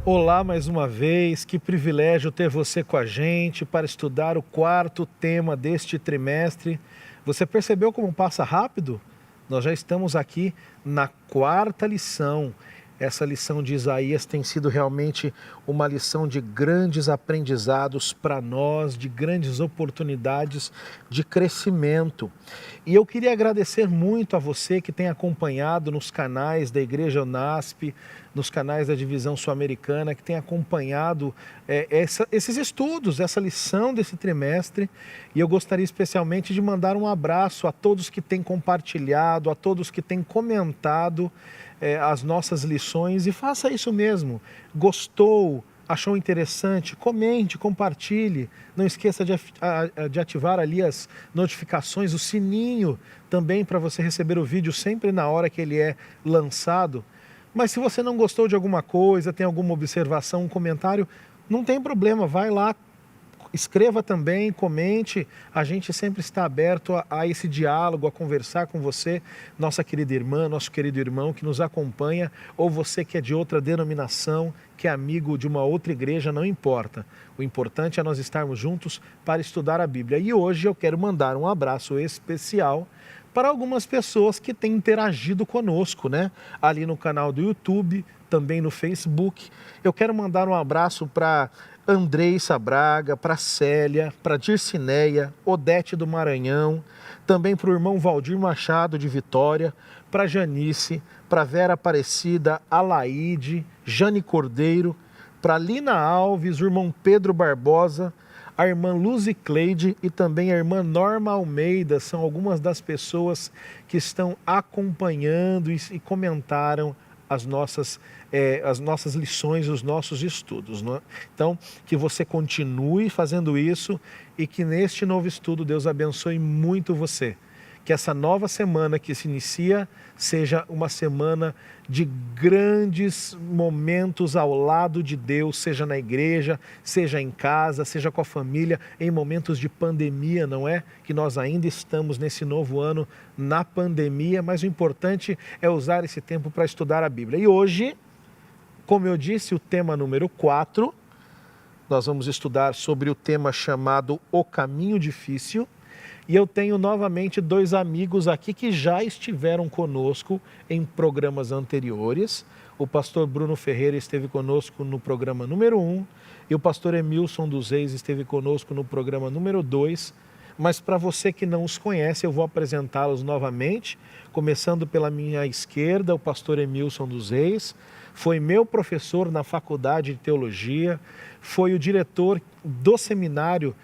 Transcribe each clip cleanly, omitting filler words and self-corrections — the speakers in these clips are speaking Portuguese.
Olá mais uma vez, que privilégio ter você com a gente para estudar o quarto tema deste trimestre. Você percebeu como passa rápido? Nós já estamos aqui na quarta lição. Essa lição de Isaías tem sido realmente uma lição de grandes aprendizados para nós, de grandes oportunidades de crescimento. E eu queria agradecer muito a você que tem acompanhado nos canais da Igreja Unasp, nos canais da Divisão Sul-Americana, que tem acompanhado esses estudos, essa lição desse trimestre. E eu gostaria especialmente de mandar um abraço a todos que têm compartilhado, a todos que têm comentado as nossas lições, e faça isso mesmo. Gostou? Achou interessante? Comente, compartilhe. Não esqueça de ativar ali as notificações, o sininho também para você receber o vídeo sempre na hora que ele é lançado. Mas se você não gostou de alguma coisa, tem alguma observação, um comentário, não tem problema, vai lá, escreva também, comente. A gente sempre está aberto a esse diálogo, a conversar com você, nossa querida irmã, nosso querido irmão que nos acompanha, ou você que é de outra denominação, que é amigo de uma outra igreja, não importa. O importante é nós estarmos juntos para estudar a Bíblia. E hoje eu quero mandar um abraço especial para algumas pessoas que têm interagido conosco, né? Ali no canal do YouTube, também no Facebook. Eu quero mandar um abraço para Andreissa Braga, para Célia, para Dircineia, Odete do Maranhão, também para o irmão Valdir Machado de Vitória, para Janice, para Vera Aparecida, Alaide, Jane Cordeiro, para Lina Alves, o irmão Pedro Barbosa, a irmã Luzi Cleide e também a irmã Norma Almeida. São algumas das pessoas que estão acompanhando e comentaram as nossas lições, os nossos estudos, não é? Então, que você continue fazendo isso e que neste novo estudo Deus abençoe muito você. Que essa nova semana que se inicia seja uma semana de grandes momentos ao lado de Deus, seja na igreja, seja em casa, seja com a família, em momentos de pandemia, não é? Que nós ainda estamos nesse novo ano na pandemia, mas o importante é usar esse tempo para estudar a Bíblia. E hoje, como eu disse, o tema número 4, nós vamos estudar sobre o tema chamado O Caminho Difícil. E eu tenho novamente dois amigos aqui que já estiveram conosco em programas anteriores. O pastor Bruno Ferreira esteve conosco no programa número 1 e o pastor Emilson dos Reis esteve conosco no programa número 2. Mas para você que não os conhece, eu vou apresentá-los novamente, começando pela minha esquerda, o pastor Emilson dos Reis. Foi meu professor na faculdade de teologia, foi o diretor do seminário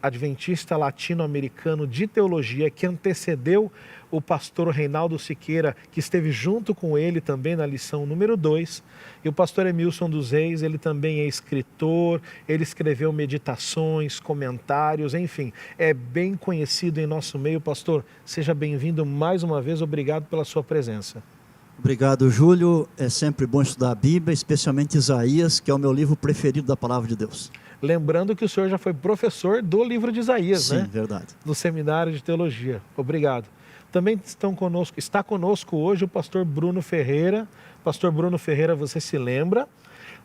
adventista latino-americano de teologia, que antecedeu o pastor Reinaldo Siqueira, que esteve junto com ele também na lição número 2. E o pastor Emilson dos Reis, ele também é escritor, ele escreveu meditações, comentários, enfim, é bem conhecido em nosso meio. Pastor, seja bem-vindo mais uma vez, obrigado pela sua presença. Obrigado, Júlio. É sempre bom estudar a Bíblia, especialmente Isaías, que é o meu livro preferido da Palavra de Deus. Lembrando que o senhor já foi professor do livro de Isaías, Sim, né? Sim, verdade. No seminário de teologia. Obrigado. Também está conosco hoje o pastor Bruno Ferreira. Pastor Bruno Ferreira, você se lembra?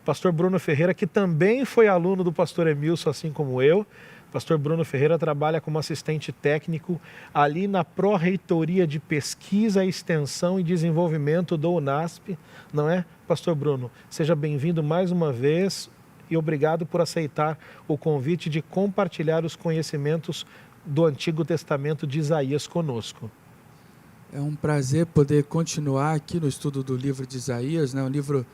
Pastor Bruno Ferreira, que também foi aluno do pastor Emilson, assim como eu. Pastor Bruno Ferreira trabalha como assistente técnico ali na Pró-Reitoria de Pesquisa, Extensão e Desenvolvimento do Unasp, não é? Pastor Bruno, seja bem-vindo mais uma vez e obrigado por aceitar o convite de compartilhar os conhecimentos do Antigo Testamento de Isaías conosco. É um prazer poder continuar aqui no estudo do livro de Isaías, né? Um livro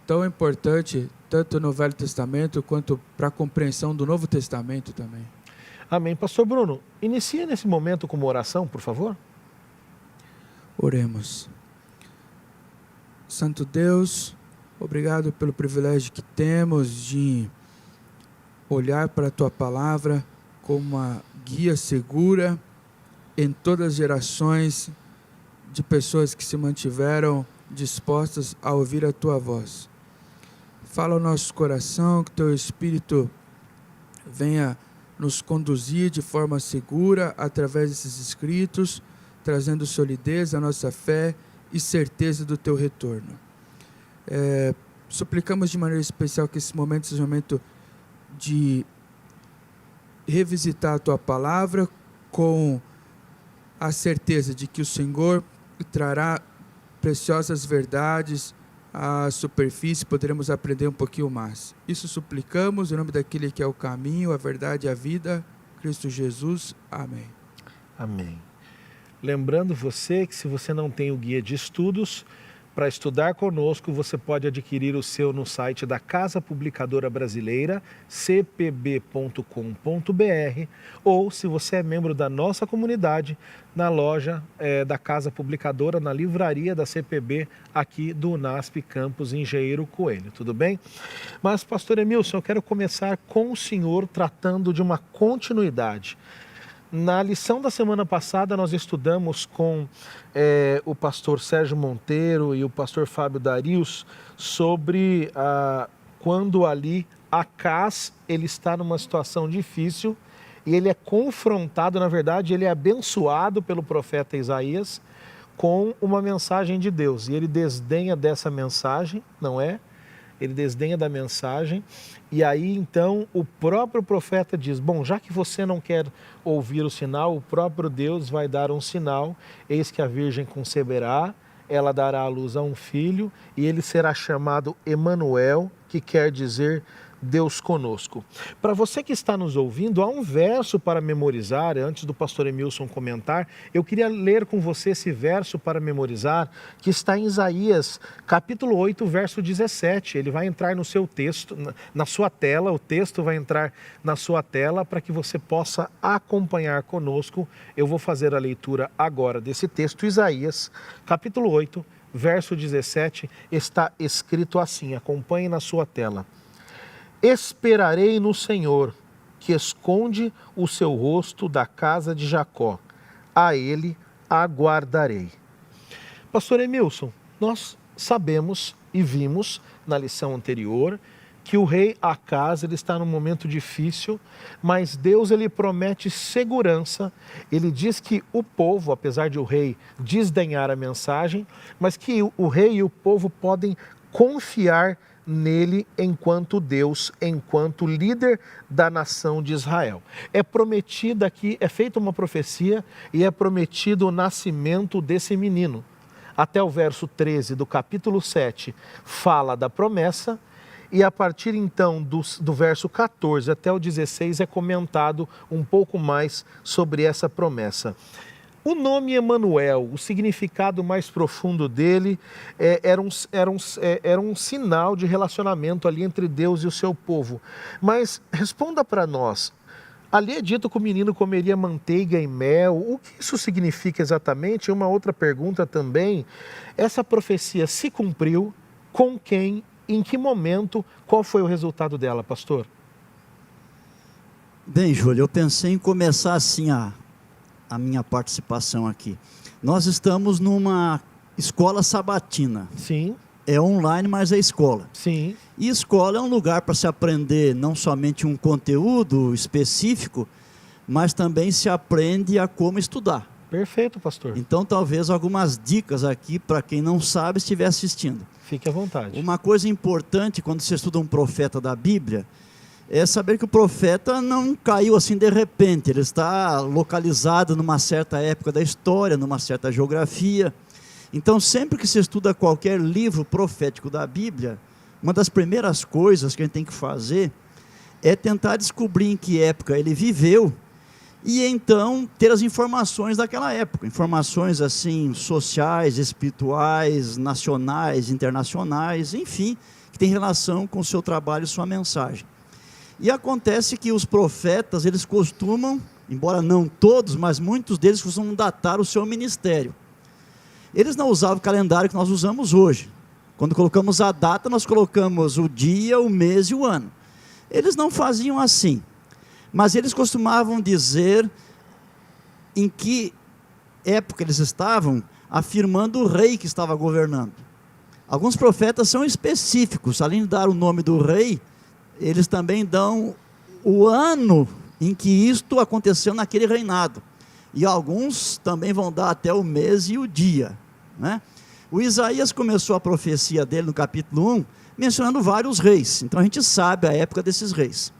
tão importante, tanto no Velho Testamento, quanto para a compreensão do Novo Testamento também. Amém. Pastor Bruno, inicia nesse momento com uma oração, por favor. Oremos. Santo Deus, obrigado pelo privilégio que temos de olhar para a Tua Palavra como uma guia segura em todas as gerações de pessoas que se mantiveram dispostas a ouvir a Tua voz. Fala ao nosso coração, que Teu Espírito venha nos conduzir de forma segura através desses escritos, trazendo solidez à nossa fé e certeza do Teu retorno. suplicamos de maneira especial que esse momento seja um momento de revisitar a Tua palavra com a certeza de que o Senhor trará preciosas verdades à superfície, poderemos aprender um pouquinho mais. Isso suplicamos em nome daquele que é o caminho, a verdade e a vida, Cristo Jesus. Amém. Amém. Lembrando você que se você não tem o guia de estudos, para estudar conosco, você pode adquirir o seu no site da Casa Publicadora Brasileira, cpb.com.br, ou, se você é membro da nossa comunidade, na loja da Casa Publicadora, na livraria da CPB, aqui do UNASP Campus Engenheiro Coelho, tudo bem? Mas, pastor Emilson, eu quero começar com o senhor tratando de uma continuidade. Na lição da semana passada, nós estudamos com o pastor Sérgio Monteiro e o pastor Fábio Darius sobre quando ali Acaz ele está numa situação difícil e ele é confrontado, na verdade, ele é abençoado pelo profeta Isaías com uma mensagem de Deus. E ele desdenha dessa mensagem, não é? Ele desdenha da mensagem, e aí então o próprio profeta diz, bom, já que você não quer ouvir o sinal, o próprio Deus vai dar um sinal, eis que a virgem conceberá, ela dará à luz a um filho, e ele será chamado Emanuel, que quer dizer Deus conosco. Para você que está nos ouvindo, há um verso para memorizar, antes do pastor Emilson comentar, eu queria ler com você esse verso para memorizar, que está em Isaías, capítulo 8, verso 17. Ele vai entrar no seu texto, na sua tela, o texto vai entrar na sua tela para que você possa acompanhar conosco. Eu vou fazer a leitura agora desse texto, Isaías, capítulo 8, verso 17, está escrito assim, acompanhe na sua tela. Esperarei no Senhor, que esconde o seu rosto da casa de Jacó. A ele aguardarei. Pastor Emilson, nós sabemos e vimos na lição anterior que o rei Acaz ele está num momento difícil, mas Deus ele promete segurança. Ele diz que o povo, apesar de o rei desdenhar a mensagem, mas que o rei e o povo podem confiar nele enquanto Deus, enquanto líder da nação de Israel. É prometida aqui, é feita uma profecia e é prometido o nascimento desse menino. Até o verso 13 do capítulo 7 fala da promessa e a partir então do verso 14 até o 16 é comentado um pouco mais sobre essa promessa. O nome Emanuel, o significado mais profundo dele era um sinal de relacionamento ali entre Deus e o seu povo. Mas responda para nós, ali é dito que o menino comeria manteiga e mel, o que isso significa exatamente? Uma outra pergunta também, essa profecia se cumpriu, com quem, em que momento, qual foi o resultado dela, pastor? Bem, Júlio, eu pensei em começar assim a minha participação aqui. Nós estamos numa escola sabatina. Sim. É online, mas é escola. Sim. E escola é um lugar para se aprender não somente um conteúdo específico, mas também se aprende a como estudar. Perfeito, pastor. Então, talvez algumas dicas aqui para quem não sabe estiver assistindo. Fique à vontade. Uma coisa importante quando você estuda um profeta da Bíblia é saber que o profeta não caiu assim de repente, ele está localizado numa certa época da história, numa certa geografia. Então, sempre que se estuda qualquer livro profético da Bíblia, uma das primeiras coisas que a gente tem que fazer é tentar descobrir em que época ele viveu e então ter as informações daquela época, informações assim sociais, espirituais, nacionais, internacionais, enfim, que tem relação com o seu trabalho e sua mensagem. E acontece que os profetas, eles costumam, embora não todos, mas muitos deles costumam datar o seu ministério. Eles não usavam o calendário que nós usamos hoje. Quando colocamos a data, nós colocamos o dia, o mês e o ano. Eles não faziam assim, mas eles costumavam dizer em que época eles estavam, afirmando o rei que estava governando. Alguns profetas são específicos, além de dar o nome do rei, eles também dão o ano em que isto aconteceu naquele reinado. E alguns também vão dar até o mês e o dia, né? O Isaías começou a profecia dele no capítulo 1, mencionando vários reis. Então a gente sabe a época desses reis.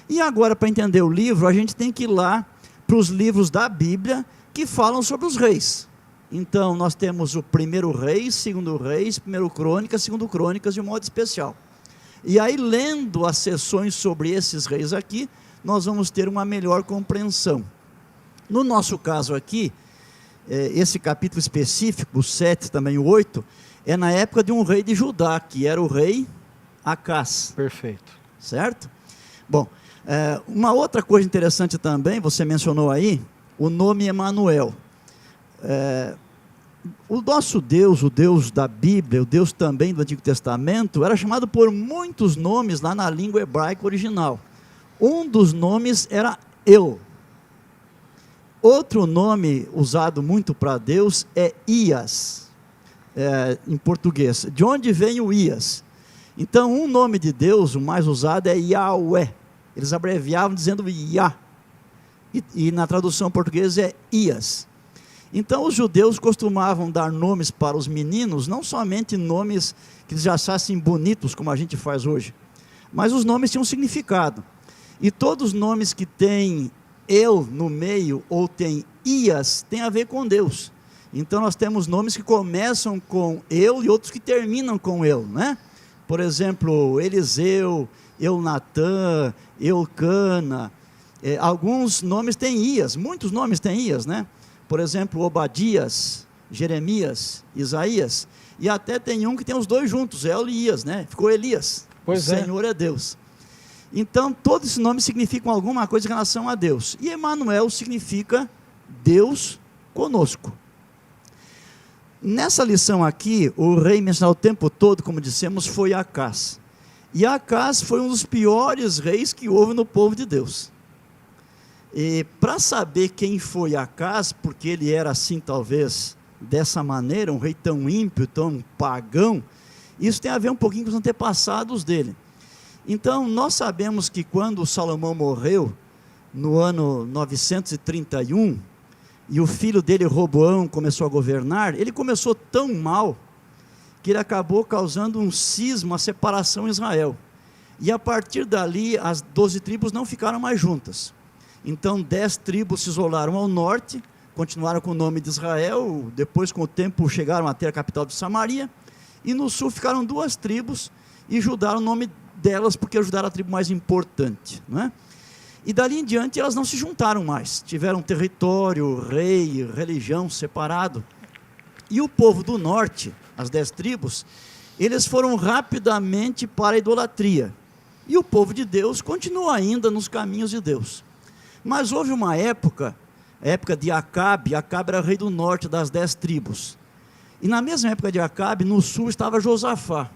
E agora, para entender o livro, a gente tem que ir lá para os livros da Bíblia que falam sobre os reis. Então nós temos o primeiro Reis, segundo Reis, primeiro Crônicas, segundo Crônicas de um modo especial. E aí, lendo as sessões sobre esses reis aqui, nós vamos ter uma melhor compreensão. No nosso caso aqui, esse capítulo específico, o 7, também o 8, é na época de um rei de Judá, que era o rei Acás. Perfeito. Certo? Bom, uma outra coisa interessante também, você mencionou aí, o nome Emanuel. O nosso Deus, o Deus da Bíblia, o Deus também do Antigo Testamento, era chamado por muitos nomes lá na língua hebraica original. Um dos nomes era El. Outro nome usado muito para Deus é Ias, em português. De onde vem o Ias? Então, um nome de Deus, o mais usado, é Yahweh. Eles abreviavam dizendo Yah. E na tradução portuguesa é Ias. Então, os judeus costumavam dar nomes para os meninos, não somente nomes que eles já achassem bonitos, como a gente faz hoje, mas os nomes tinham um significado. E todos os nomes que têm Eu no meio, ou tem Ias, tem a ver com Deus. Então, nós temos nomes que começam com Eu e outros que terminam com Eu, né? Por exemplo, Eliseu, Eunatã, Eucana. Alguns nomes têm Ias, muitos nomes têm Ias, né? Por exemplo, Obadias, Jeremias, Isaías. E até tem um que tem os dois juntos, El e Ias, né? Ficou Elias. Pois o Senhor é Deus. Então, todos esses nomes significam alguma coisa em relação a Deus. E Emanuel significa Deus conosco. Nessa lição aqui, o rei mencionado o tempo todo, como dissemos, foi Acás. E Acás foi um dos piores reis que houve no povo de Deus. E para saber quem foi Acás, porque ele era assim talvez, dessa maneira, um rei tão ímpio, tão pagão, isso tem a ver um pouquinho com os antepassados dele. Então, nós sabemos que quando Salomão morreu, no ano 931, e o filho dele, Roboão, começou a governar, ele começou tão mal, que ele acabou causando um cisma, uma separação em Israel. E a partir dali, as 12 tribos não ficaram mais juntas. Então 10 tribos se isolaram ao norte, continuaram com o nome de Israel, depois com o tempo chegaram a ter a capital de Samaria, e no sul ficaram 2 tribos, e Judá era o nome delas, porque Judá era a tribo mais importante, não é? E dali em diante elas não se juntaram mais, tiveram território, rei, religião separado, e o povo do norte, as 10 tribos, eles foram rapidamente para a idolatria, e o povo de Deus continua ainda nos caminhos de Deus. Mas houve uma época, a época de Acabe. Acabe era rei do norte das 10 tribos. E na mesma época de Acabe, no sul estava Josafá.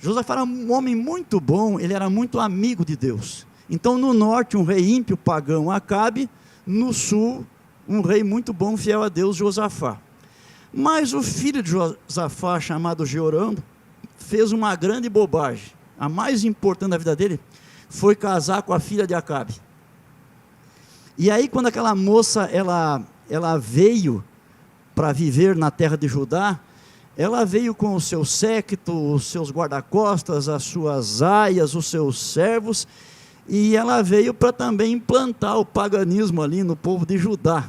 Josafá era um homem muito bom, ele era muito amigo de Deus. Então no norte um rei ímpio, pagão, Acabe, no sul um rei muito bom, fiel a Deus, Josafá. Mas o filho de Josafá, chamado Jeorão, fez uma grande bobagem. A mais importante da vida dele foi casar com a filha de Acabe. E aí, quando aquela moça, ela veio para viver na terra de Judá, ela veio com o seu séquito, os seus guarda-costas, as suas aias, os seus servos, e ela veio para também implantar o paganismo ali no povo de Judá.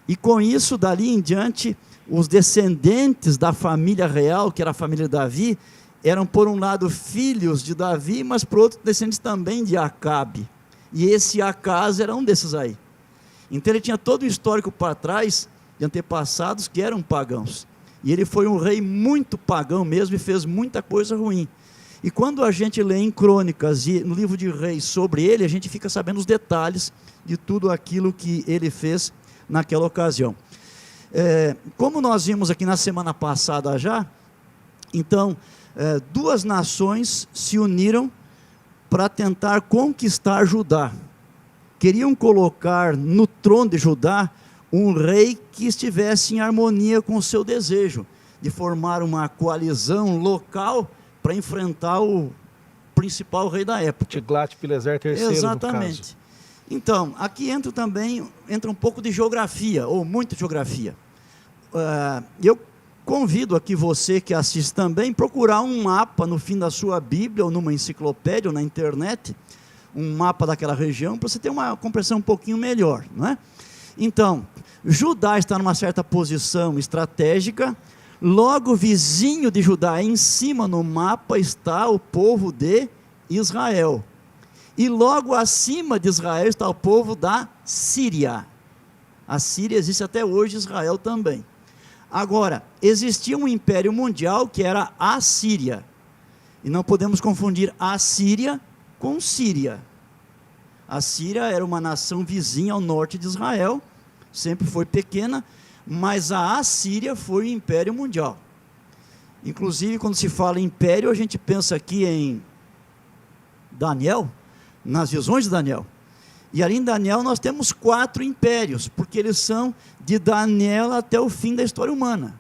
E com isso, dali em diante, os descendentes da família real, que era a família de Davi, eram por um lado filhos de Davi, mas por outro descendentes também de Acabe. E esse Acás era um desses aí. Então ele tinha todo o histórico para trás, de antepassados que eram pagãos. E ele foi um rei muito pagão mesmo, e fez muita coisa ruim. E quando a gente lê em Crônicas e no livro de Reis sobre ele, a gente fica sabendo os detalhes de tudo aquilo que ele fez naquela ocasião. Como nós vimos aqui na semana passada já, então 2 nações se uniram para tentar conquistar Judá. Queriam colocar no trono de Judá um rei que estivesse em harmonia com o seu desejo, de formar uma coalizão local para enfrentar o principal rei da época. Tiglat-Pileser III, exatamente. no caso. Então, aqui entra um pouco de geografia, ou muita geografia. Eu convido aqui você que assiste também, procurar um mapa no fim da sua Bíblia, ou numa enciclopédia, ou na internet, um mapa daquela região, para você ter uma compreensão um pouquinho melhor, não é? Então, Judá está numa certa posição estratégica, logo vizinho de Judá, em cima no mapa, está o povo de Israel. E logo acima de Israel está o povo da Síria. A Síria existe até hoje, Israel também. Agora, existia um império mundial que era a Síria. E não podemos confundir a Síria com Síria. A Síria era uma nação vizinha ao norte de Israel, sempre foi pequena, mas a Assíria foi o império mundial. Inclusive, quando se fala em império, a gente pensa aqui em Daniel, nas visões de Daniel. E ali em Daniel nós temos 4 impérios, porque eles são de Daniel até o fim da história humana.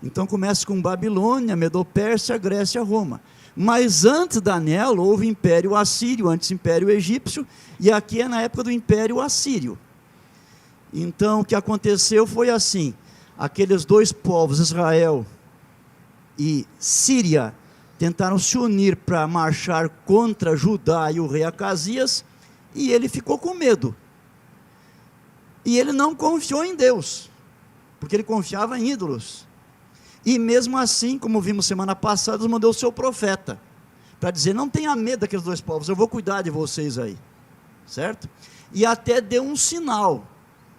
Então começa com Babilônia, Medo-Pérsia, Grécia, Roma. Mas antes de Daniel houve império assírio, antes império egípcio, e aqui é na época do império assírio. Então o que aconteceu foi assim, aqueles 2 povos, Israel e Síria, tentaram se unir para marchar contra Judá e o rei Acasias, e ele ficou com medo. E ele não confiou em Deus, porque ele confiava em ídolos. E mesmo assim, como vimos semana passada, Deus mandou o seu profeta, para dizer, não tenha medo daqueles 2 povos, eu vou cuidar de vocês aí, certo? E até deu um sinal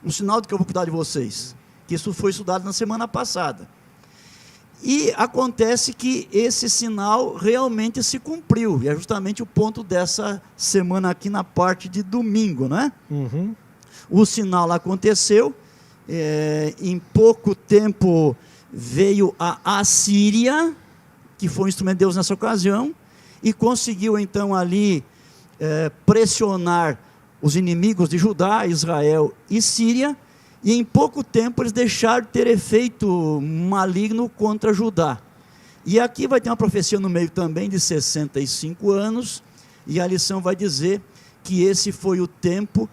de que eu vou cuidar de vocês, que isso foi estudado na semana passada. E acontece que esse sinal realmente se cumpriu, e é justamente o ponto dessa semana aqui na parte de domingo, né? Uhum. O sinal aconteceu, em pouco tempo veio a Assíria, que foi um instrumento de Deus nessa ocasião, e conseguiu então ali pressionar os inimigos de Judá, Israel e Síria, e em pouco tempo eles deixaram de ter efeito maligno contra Judá. E aqui vai ter uma profecia no meio também de 65 anos, e a lição vai dizer que esse foi o tempo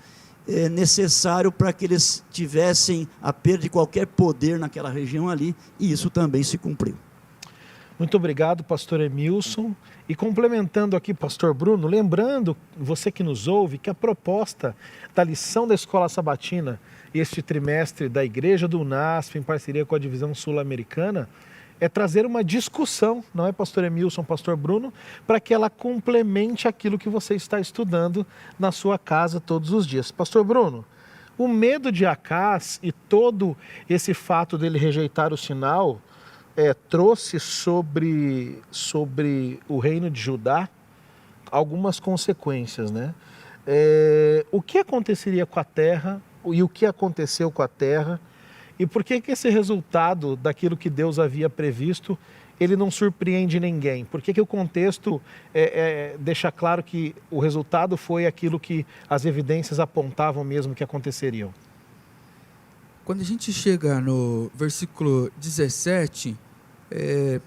necessário para que eles tivessem a perda de qualquer poder naquela região ali, e isso também se cumpriu. Muito obrigado, pastor Emilson. E complementando aqui, pastor Bruno, lembrando, você que nos ouve, que a proposta da lição da Escola Sabatina, este trimestre da Igreja do UNASP, em parceria com a Divisão Sul-Americana, é trazer uma discussão, não é, pastor Emilson, pastor Bruno, para que ela complemente aquilo que você está estudando na sua casa todos os dias. Pastor Bruno, o medo de Acaz e todo esse fato dele rejeitar o sinal trouxe sobre o reino de Judá algumas consequências, né? O que aconteceria com a terra e o que aconteceu com a terra, e por que esse resultado daquilo que Deus havia previsto, ele não surpreende ninguém? Por que o contexto deixa claro que o resultado foi aquilo que as evidências apontavam mesmo que aconteceriam? Quando a gente chega no versículo 17, é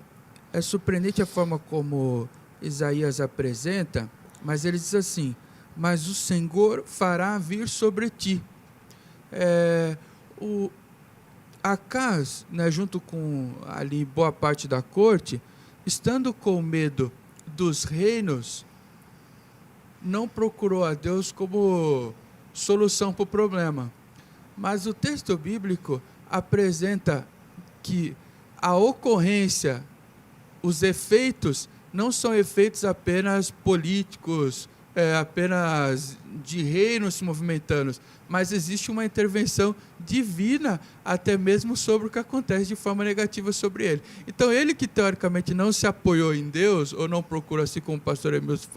surpreendente a forma como Isaías apresenta, mas ele diz assim, mas o Senhor fará vir sobre ti. O Acaz, né, junto com ali boa parte da corte, estando com medo dos reinos, não procurou a Deus como solução para o problema. Mas o texto bíblico apresenta que a ocorrência, os efeitos, não são efeitos apenas políticos, apenas de reinos se movimentando, mas existe uma intervenção divina até mesmo sobre o que acontece de forma negativa sobre ele. Então ele que teoricamente não se apoiou em Deus, ou não procura, assim como o pastor Emilson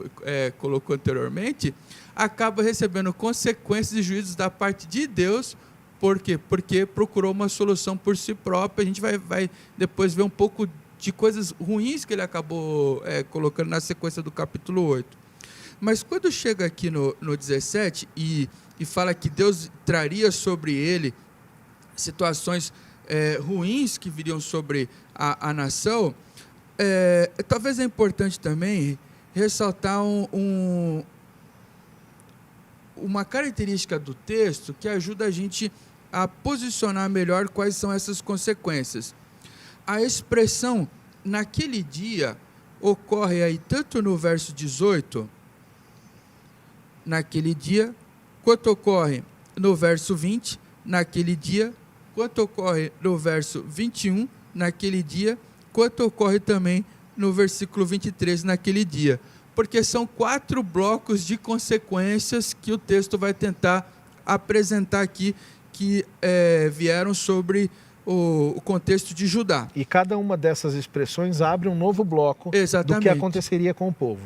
colocou anteriormente, acaba recebendo consequências e juízos da parte de Deus. Por quê? Porque procurou uma solução por si próprio. A gente vai depois ver um pouco de coisas ruins que ele acabou colocando na sequência do capítulo 8. Mas quando chega aqui no 17 e fala que Deus traria sobre ele situações ruins que viriam sobre a nação, talvez é importante também ressaltar uma característica do texto que ajuda a gente a posicionar melhor quais são essas consequências. a expressão naquele dia ocorre aí tanto no verso 18, naquele dia, quanto ocorre no verso 20, naquele dia, quanto ocorre no verso 21, naquele dia, quanto ocorre também no versículo 23, naquele dia. Porque são 4 blocos de consequências que o texto vai tentar apresentar aqui, que vieram sobre o contexto de Judá. E cada uma dessas expressões abre um novo bloco Exatamente. do que aconteceria com o povo.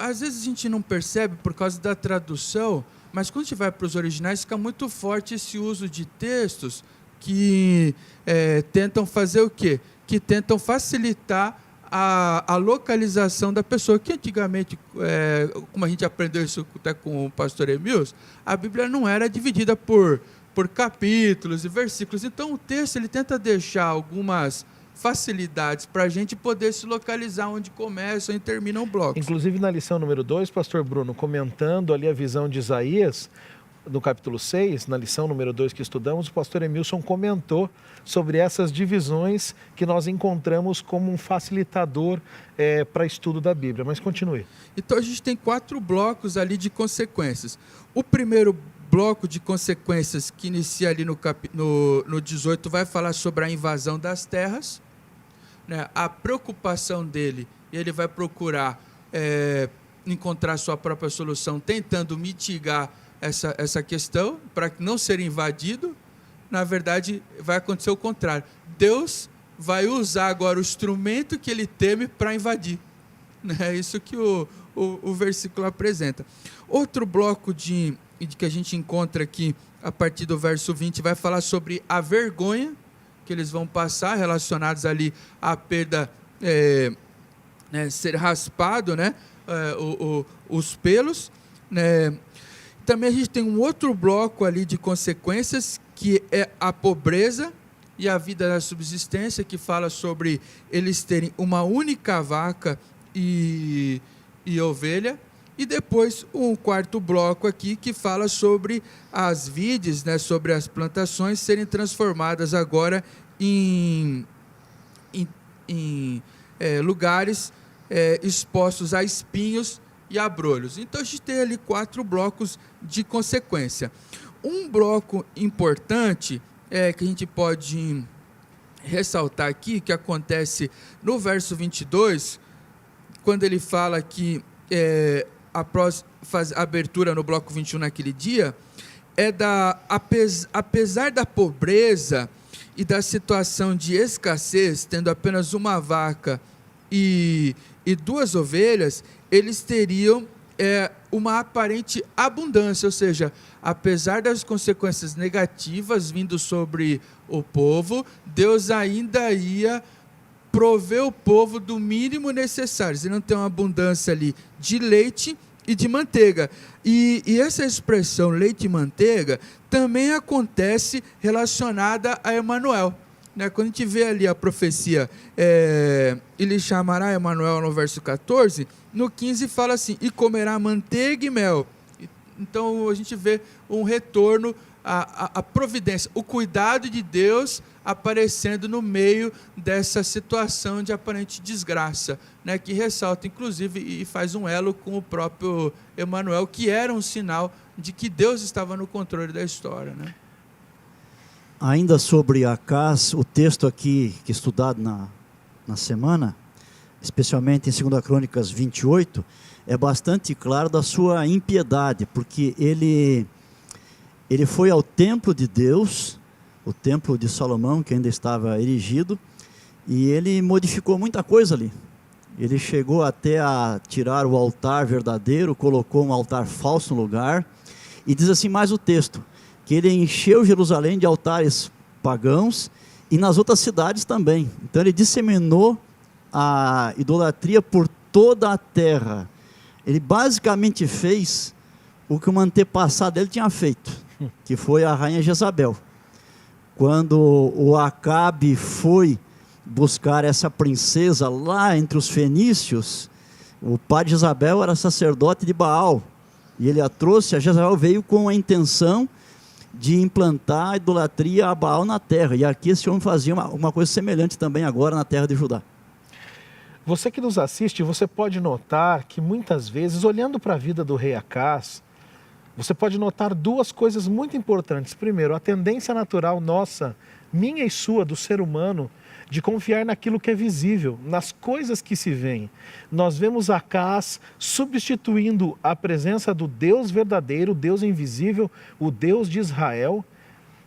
Às vezes a gente não percebe por causa da tradução, mas quando a gente vai para os originais, fica muito forte esse uso de textos que tentam fazer o quê? Que tentam facilitar a localização da pessoa, que antigamente, como a gente aprendeu isso até com o pastor Emils, a Bíblia não era dividida por capítulos e versículos. Então o texto ele tenta deixar algumas facilidades para a gente poder se localizar onde começam e terminam blocos. Inclusive na lição número 2, pastor Bruno, comentando ali a visão de Isaías, no capítulo 6, na lição número 2 que estudamos, o pastor Emilson comentou sobre essas divisões que nós encontramos como um facilitador para estudo da Bíblia. Mas continue. Então a gente tem 4 blocos ali de consequências. O primeiro bloco de consequências que inicia ali no 18 vai falar sobre a invasão das terras, né? A preocupação dele, ele vai procurar encontrar sua própria solução, tentando mitigar essa questão para não ser invadido. Na verdade, vai acontecer o contrário. Deus vai usar agora o instrumento que ele teme para invadir. É isso que o versículo apresenta. Outro bloco que a gente encontra aqui, a partir do verso 20, vai falar sobre a vergonha que eles vão passar, relacionados ali à perda, ser raspado, né, os pelos, né. Também a gente tem um outro bloco ali de consequências, que é a pobreza e a vida da subsistência, que fala sobre eles terem uma única vaca e ovelha. E depois um quarto bloco aqui, que fala sobre as vides, né, sobre as plantações serem transformadas agora em lugares expostos a espinhos e abrolhos. Então a gente tem ali 4 blocos de consequência. Um bloco importante que a gente pode ressaltar aqui, que acontece no verso 22, quando ele fala que após a abertura no bloco 21 naquele dia, apesar da pobreza e da situação de escassez, tendo apenas uma vaca e 2 ovelhas, eles teriam uma aparente abundância, ou seja, apesar das consequências negativas vindo sobre o povo, Deus ainda ia prover o povo do mínimo necessário. Eles não tem uma abundância ali de leite e de manteiga. E essa expressão leite e manteiga também acontece relacionada a Emanuel. Quando a gente vê ali a profecia, ele chamará Emanuel no verso 14, no 15 fala assim, e comerá manteiga e mel. Então a gente vê um retorno à providência, o cuidado de Deus aparecendo no meio dessa situação de aparente desgraça, né, que ressalta inclusive e faz um elo com o próprio Emanuel, que era um sinal de que Deus estava no controle da história, né? Ainda sobre Acás, o texto aqui que é estudado na semana, especialmente em 2 Crônicas 28, é bastante claro da sua impiedade, porque ele foi ao templo de Deus, o templo de Salomão, que ainda estava erigido, e ele modificou muita coisa ali. Ele chegou até a tirar o altar verdadeiro, colocou um altar falso no lugar, e diz assim mais o texto, que ele encheu Jerusalém de altares pagãos e nas outras cidades também. Então ele disseminou a idolatria por toda a terra. Ele basicamente fez o que uma antepassada dele tinha feito, que foi a rainha Jezabel. Quando o Acabe foi buscar essa princesa lá entre os fenícios, o pai de Jezabel era sacerdote de Baal, e ele a trouxe. A Jezabel veio com a intenção de implantar a idolatria a Baal na terra. E aqui esse homem fazia uma coisa semelhante também agora na terra de Judá. Você que nos assiste, você pode notar que muitas vezes, olhando para a vida do rei Acás, você pode notar duas coisas muito importantes. Primeiro, a tendência natural nossa, minha e sua, do ser humano, de confiar naquilo que é visível, nas coisas que se veem. Nós vemos Acás substituindo a presença do Deus verdadeiro, o Deus invisível, o Deus de Israel,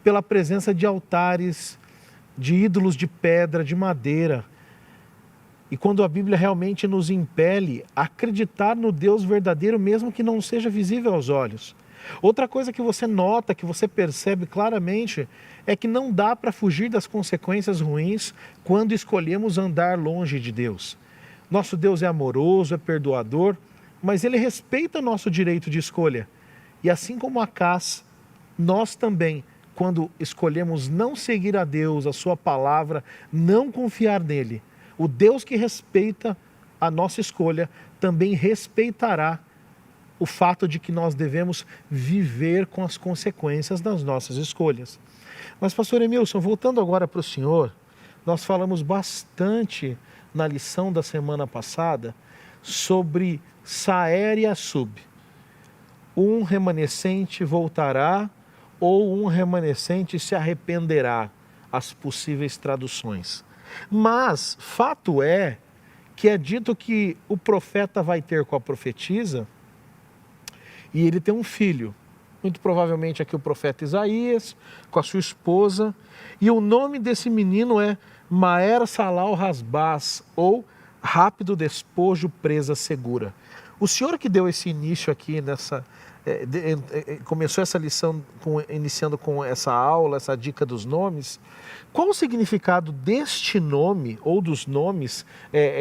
pela presença de altares, de ídolos de pedra, de madeira. E quando a Bíblia realmente nos impele a acreditar no Deus verdadeiro, mesmo que não seja visível aos olhos. Outra coisa que você nota, que você percebe claramente, é que não dá para fugir das consequências ruins quando escolhemos andar longe de Deus. Nosso Deus é amoroso, é perdoador, mas Ele respeita nosso direito de escolha. E assim como Acás, nós também, quando escolhemos não seguir a Deus, a sua palavra, não confiar nele, o Deus que respeita a nossa escolha também respeitará o fato de que nós devemos viver com as consequências das nossas escolhas. Mas, pastor Emilson, voltando agora para o senhor, nós falamos bastante na lição da semana passada sobre Saer e Assub. Um remanescente voltará ou um remanescente se arrependerá, as possíveis traduções. Mas, fato é que é dito que o profeta vai ter com a profetisa e ele tem um filho. Muito provavelmente aqui o profeta Isaías, com a sua esposa. E o nome desse menino é Maher Salal Hasbaz, ou Rápido Despojo, Presa Segura. O senhor que deu esse início aqui, começou essa lição iniciando com essa aula, essa dica dos nomes. Qual o significado deste nome, ou dos nomes,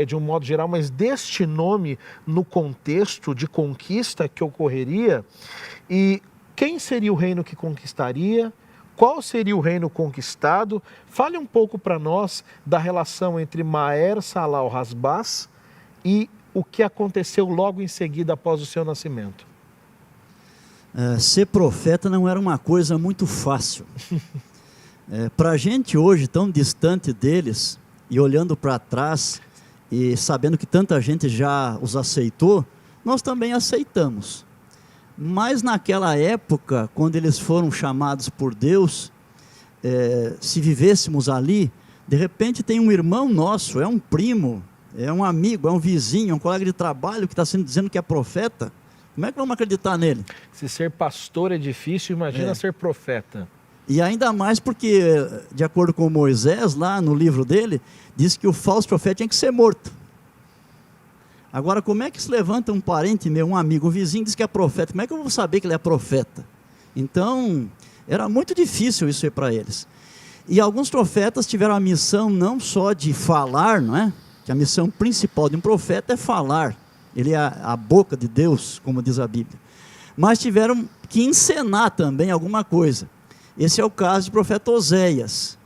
de um modo geral, mas deste nome no contexto de conquista que ocorreria? E quem seria o reino que conquistaria? Qual seria o reino conquistado? Fale um pouco para nós da relação entre Maher Salal Hasbaz e o que aconteceu logo em seguida após o seu nascimento. Ser profeta não era uma coisa muito fácil. Para a gente hoje, tão distante deles, e olhando para trás, e sabendo que tanta gente já os aceitou, nós também aceitamos. Mas naquela época, quando eles foram chamados por Deus, se vivêssemos ali, de repente tem um irmão nosso, é um primo, é um amigo, é um vizinho, é um colega de trabalho que está dizendo que é profeta. Como é que vamos acreditar nele? Se ser pastor é difícil, imagina ser profeta. E ainda mais porque, de acordo com Moisés, lá no livro dele, diz que o falso profeta tinha que ser morto. Agora, como é que se levanta um parente meu, um amigo, um vizinho, diz que é profeta? Como é que eu vou saber que ele é profeta? Então, era muito difícil isso aí para eles. E alguns profetas tiveram a missão não só de falar, não é? Que a missão principal de um profeta é falar. Ele é a boca de Deus, como diz a Bíblia. Mas tiveram que encenar também alguma coisa. Esse é o caso do profeta Oséias,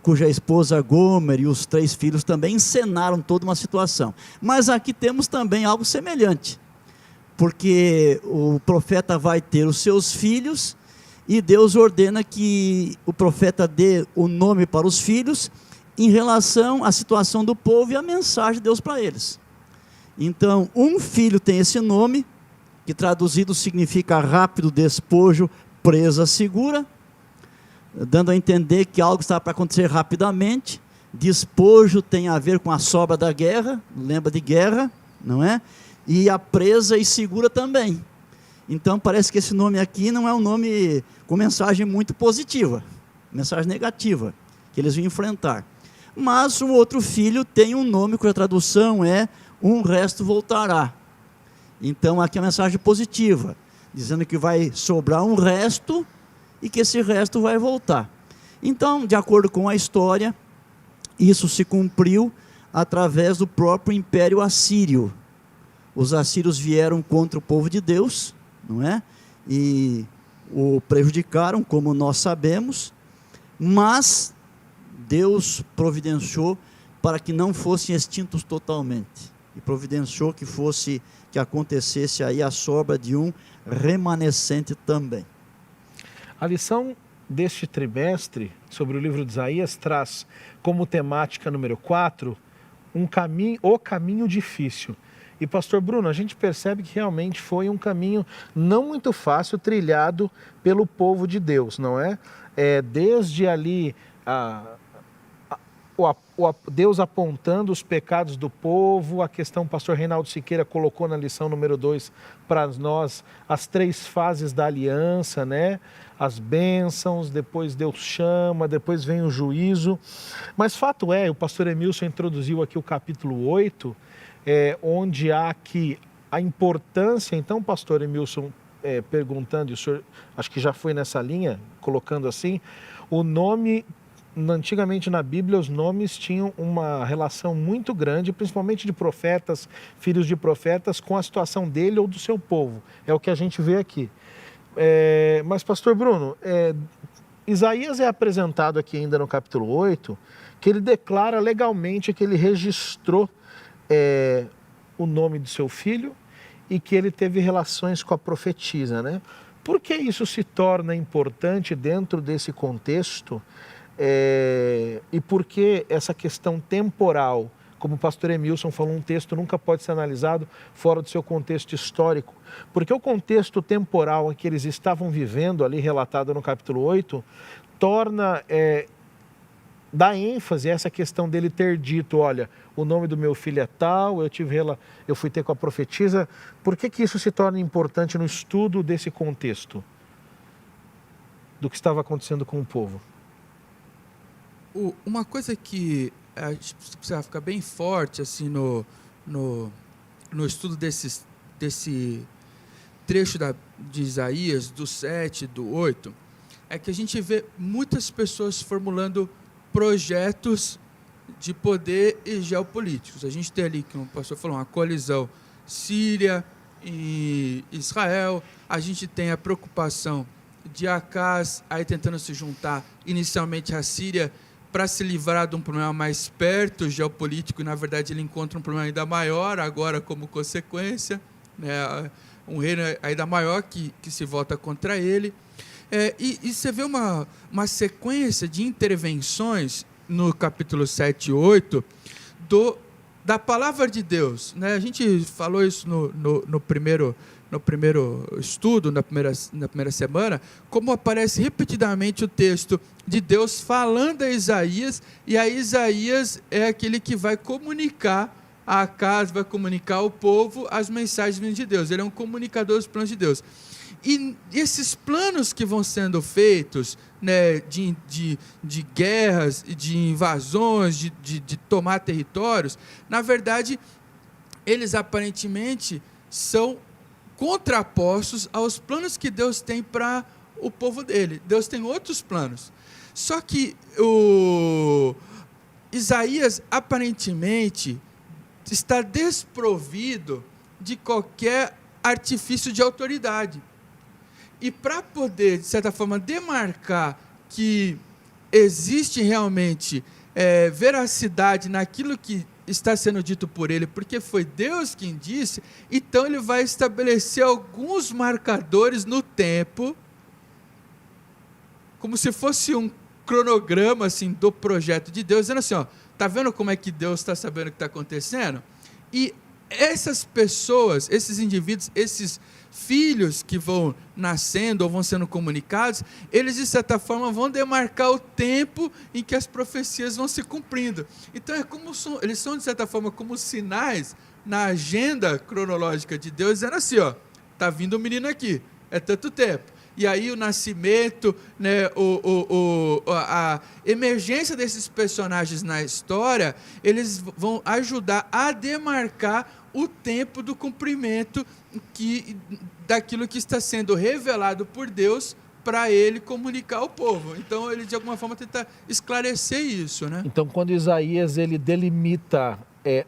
cuja esposa Gomer e os 3 filhos também encenaram toda uma situação. Mas aqui temos também algo semelhante, porque o profeta vai ter os seus filhos e Deus ordena que o profeta dê o nome para os filhos em relação à situação do povo e a mensagem de Deus para eles. Então, um filho tem esse nome, que traduzido significa rápido despojo, presa segura, dando a entender que algo está para acontecer rapidamente. Despojo tem a ver com a sobra da guerra, lembra de guerra, não é? E a presa e segura também. Então parece que esse nome aqui não é um nome com mensagem muito positiva, mensagem negativa, que eles vão enfrentar. Mas um outro filho tem um nome cuja tradução é um resto voltará. Então aqui é a mensagem positiva, dizendo que vai sobrar um resto e que esse resto vai voltar. Então, de acordo com a história, isso se cumpriu através do próprio Império Assírio. Os assírios vieram contra o povo de Deus, não é? E o prejudicaram, como nós sabemos, mas Deus providenciou para que não fossem extintos totalmente. E providenciou que acontecesse aí a sobra de um remanescente também. A lição deste trimestre sobre o livro de Isaías traz como temática número 4 o caminho difícil. E pastor Bruno, a gente percebe que realmente foi um caminho não muito fácil trilhado pelo povo de Deus, não é? Desde ali Deus apontando os pecados do povo, a questão o pastor Reinaldo Siqueira colocou na lição número 2 para nós, as 3 fases da aliança, né? As bênçãos, depois Deus chama, depois vem o juízo. Mas fato é, o pastor Emilson introduziu aqui o capítulo 8, onde há aqui a importância, então pastor Emilson perguntando, e o senhor acho que já foi nessa linha, colocando assim, o nome... Antigamente na Bíblia os nomes tinham uma relação muito grande, principalmente de profetas, filhos de profetas, com a situação dele ou do seu povo. É o que a gente vê aqui. Mas pastor Bruno, Isaías é apresentado aqui ainda no capítulo 8, que ele declara legalmente que ele registrou o nome do seu filho e que ele teve relações com a profetisa, né? Por que isso se torna importante dentro desse contexto? E por que essa questão temporal, como o pastor Emilson falou, um texto nunca pode ser analisado fora do seu contexto histórico, porque o contexto temporal em que eles estavam vivendo ali, relatado no capítulo 8, dá ênfase a essa questão dele ter dito, olha, o nome do meu filho é tal, eu fui ter com a profetisa. Por que isso se torna importante no estudo desse contexto, do que estava acontecendo com o povo? Uma coisa que a gente precisa ficar bem forte assim, no estudo desse trecho de Isaías, do 7, do 8, é que a gente vê muitas pessoas formulando projetos de poder e geopolíticos. A gente tem ali, como o pastor falou, uma coalizão Síria e Israel. A gente tem a preocupação de Acaz aí tentando se juntar inicialmente à Síria para se livrar de um problema mais perto, geopolítico, e na verdade ele encontra um problema ainda maior agora como consequência, né? Um reino ainda maior que se volta contra ele. E você vê uma sequência de intervenções no capítulo 7 e 8 da palavra de Deus, né? A gente falou isso no primeiro estudo, na primeira semana, como aparece repetidamente o texto de Deus falando a Isaías, e aí Isaías é aquele que vai comunicar a Acaz, vai comunicar ao povo as mensagens de Deus. Ele é um comunicador dos planos de Deus. E esses planos que vão sendo feitos, né, de guerras, de invasões, de tomar territórios, na verdade, eles aparentemente são contrapostos aos planos que Deus tem para o povo dele. Deus tem outros planos. Só que Isaías, aparentemente, está desprovido de qualquer artifício de autoridade. E para poder, de certa forma, demarcar que existe realmente veracidade naquilo que está sendo dito por ele, porque foi Deus quem disse, então ele vai estabelecer alguns marcadores no tempo, como se fosse um cronograma assim, do projeto de Deus, dizendo assim, está vendo como é que Deus está sabendo o que está acontecendo? E essas pessoas, esses indivíduos, esses filhos que vão nascendo ou vão sendo comunicados, eles de certa forma vão demarcar o tempo em que as profecias vão se cumprindo. Então eles são de certa forma como sinais na agenda cronológica de Deus, dizendo assim, está vindo um menino aqui, é tanto tempo. E aí o nascimento, né, a emergência desses personagens na história, eles vão ajudar a demarcar o tempo do cumprimento daquilo que está sendo revelado por Deus para ele comunicar ao povo. Então ele de alguma forma tenta esclarecer isso, né? Então quando Isaías ele delimita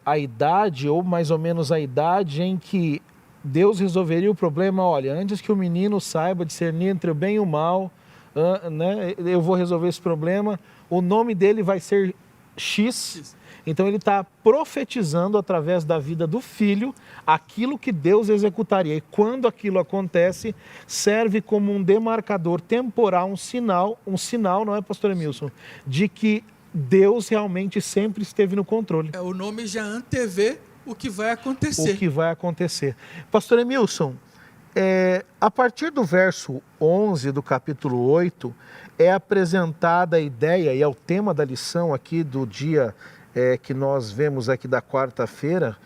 a idade, ou mais ou menos a idade em que Deus resolveria o problema, olha, antes que o menino saiba discernir entre o bem e o mal, né, eu vou resolver esse problema, o nome dele vai ser X. Então ele está profetizando através da vida do filho aquilo que Deus executaria. E quando aquilo acontece, serve como um demarcador temporal, um sinal, não é, pastor Emilson, de que Deus realmente sempre esteve no controle. O nome já antevê o que vai acontecer. O que vai acontecer. Pastor Emilson, a partir do verso 11 do capítulo 8, é apresentada a ideia, e é o tema da lição aqui do dia que nós vemos aqui da quarta-feira,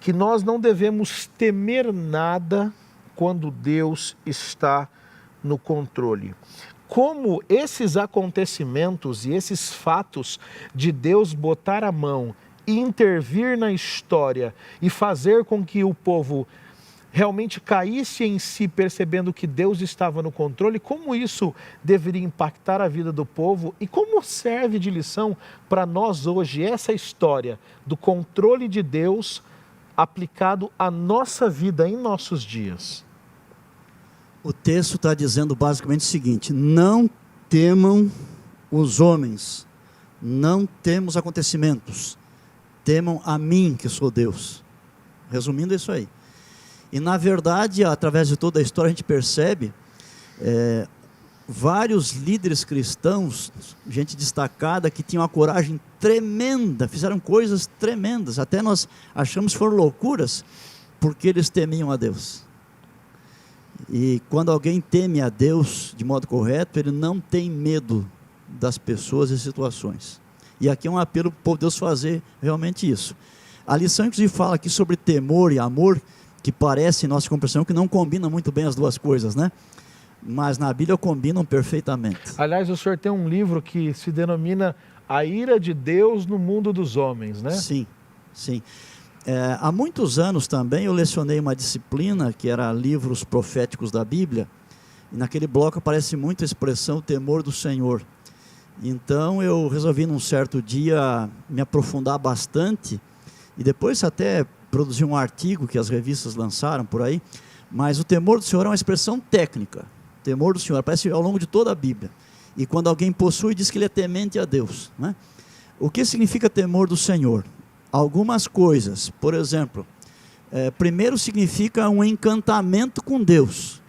que nós não devemos temer nada quando Deus está no controle. Como esses acontecimentos e esses fatos de Deus botar a mão e intervir na história e fazer com que o povo realmente caísse em si, percebendo que Deus estava no controle, como isso deveria impactar a vida do povo e como serve de lição para nós hoje essa história do controle de Deus aplicado à nossa vida em nossos dias? O texto está dizendo basicamente o seguinte: não temam os homens, não temam os acontecimentos, temam a mim que sou Deus. Resumindo, é isso aí. E na verdade, através de toda a história, a gente percebe vários líderes cristãos, gente destacada, que tinham uma coragem tremenda, fizeram coisas tremendas, até nós achamos que foram loucuras, porque eles temiam a Deus. E quando alguém teme a Deus de modo correto, ele não tem medo das pessoas e situações. E aqui é um apelo para o povo de Deus fazer realmente isso. A lição inclusive fala aqui sobre temor e amor, que parece, em nossa compreensão, que não combinam muito bem as duas coisas, né? Mas na Bíblia combinam perfeitamente. Aliás, o senhor tem um livro que se denomina A Ira de Deus no Mundo dos Homens, né? Sim, sim. Há muitos anos também eu lecionei uma disciplina que era livros proféticos da Bíblia, e naquele bloco aparece muito a expressão temor do Senhor. Então eu resolvi num certo dia me aprofundar bastante, e depois até produzi um artigo que as revistas lançaram por aí, mas o temor do Senhor é uma expressão técnica. O temor do Senhor aparece ao longo de toda a Bíblia. E quando alguém possui, diz que ele é temente a Deus, né? O que significa temor do Senhor? Algumas coisas, por exemplo, primeiro significa um encantamento com Deus.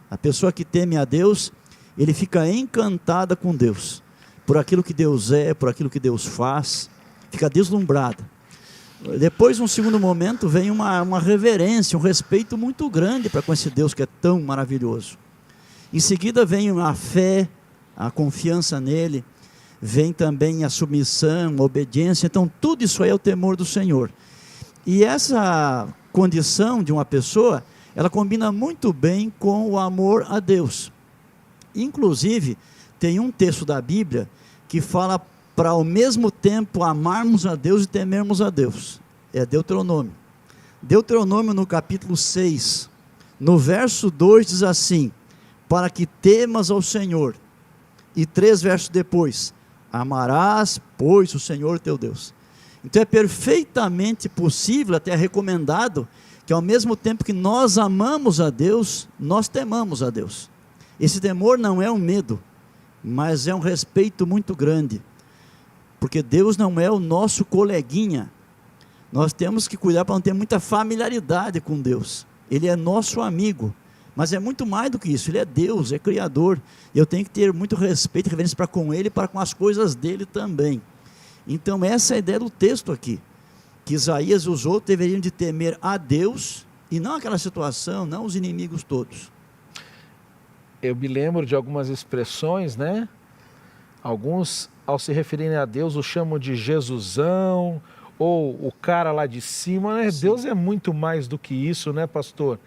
A pessoa que teme a Deus, ele fica encantada com Deus, por aquilo que Deus é, por aquilo que Deus faz, fica deslumbrada. Depois, num segundo momento, vem uma reverência, um respeito muito grande para com esse Deus que é tão maravilhoso. Em seguida vem a fé, a confiança nele, vem também a submissão, a obediência. Então tudo isso aí é o temor do Senhor. E essa condição de uma pessoa, ela combina muito bem com o amor a Deus. Inclusive, tem um texto da Bíblia que fala para ao mesmo tempo amarmos a Deus e temermos a Deus. É Deuteronômio. Deuteronômio no capítulo 6, no verso 2 diz assim: para que temas ao Senhor. E 3 versos depois: amarás, pois, o Senhor teu Deus. Então é perfeitamente possível, até recomendado, que ao mesmo tempo que nós amamos a Deus, nós temamos a Deus. Esse temor não é um medo, mas é um respeito muito grande, porque Deus não é o nosso coleguinha. Nós temos que cuidar para não ter muita familiaridade com Deus. Ele é nosso amigo, mas é muito mais do que isso. Ele é Deus, é Criador. Eu tenho que ter muito respeito e reverência para com Ele e para com as coisas dele também. Então essa é a ideia do texto aqui, que Isaías e os outros deveriam de temer a Deus, e não aquela situação, não os inimigos todos. Eu me lembro de algumas expressões, né? Alguns, ao se referirem a Deus, o chamam de Jesusão, ou o cara lá de cima, né? Deus é muito mais do que isso, né, pastor?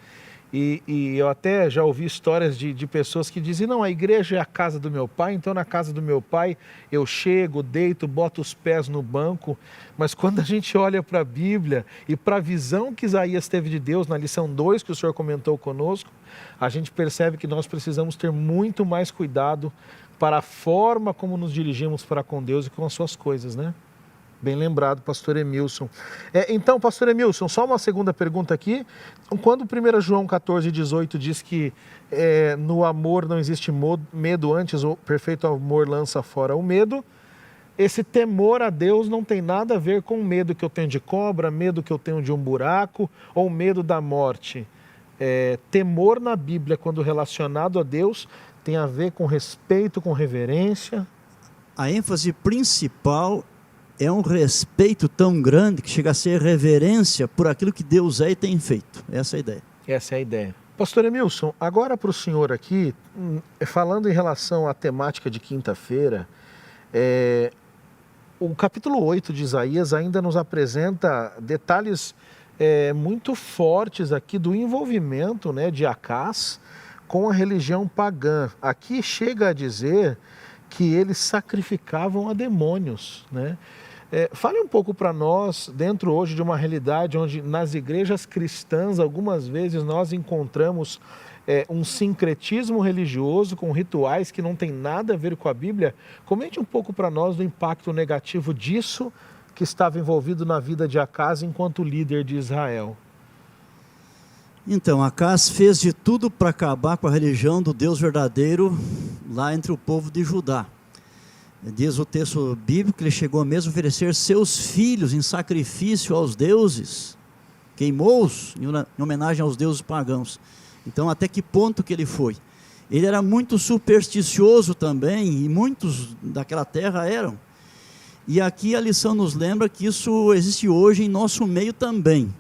E eu até já ouvi histórias de pessoas que dizem: não, a igreja é a casa do meu pai, então na casa do meu pai eu chego, deito, boto os pés no banco. Mas quando a gente olha para a Bíblia e para a visão que Isaías teve de Deus, na lição 2 que o senhor comentou conosco, a gente percebe que nós precisamos ter muito mais cuidado para a forma como nos dirigimos para com Deus e com as suas coisas, né? Bem lembrado, pastor Emilson. Então, pastor Emilson, só uma segunda pergunta aqui. Quando 1 João 14,18 diz que no amor não existe medo, antes o perfeito amor lança fora o medo, esse temor a Deus não tem nada a ver com o medo que eu tenho de cobra, medo que eu tenho de um buraco ou medo da morte. Temor na Bíblia, quando relacionado a Deus, tem a ver com respeito, com reverência. A ênfase principal é um respeito tão grande que chega a ser reverência por aquilo que Deus é e tem feito. Essa é a ideia. Essa é a ideia. Pastor Emilson, agora para o senhor aqui, falando em relação à temática de quinta-feira, o capítulo 8 de Isaías ainda nos apresenta detalhes muito fortes aqui do envolvimento, né, de Acaz com a religião pagã. Aqui chega a dizer que eles sacrificavam a demônios, né? Fale um pouco para nós, dentro hoje de uma realidade onde nas igrejas cristãs, algumas vezes nós encontramos um sincretismo religioso com rituais que não tem nada a ver com a Bíblia. Comente um pouco para nós do impacto negativo disso que estava envolvido na vida de Acaz enquanto líder de Israel. Então, Acaz fez de tudo para acabar com a religião do Deus verdadeiro lá entre o povo de Judá. Diz o texto bíblico que ele chegou mesmo a oferecer seus filhos em sacrifício aos deuses, queimou-os em homenagem aos deuses pagãos. Então, até que ponto que ele foi? Ele era muito supersticioso também, e muitos daquela terra eram. E aqui a lição nos lembra que isso existe hoje em nosso meio também.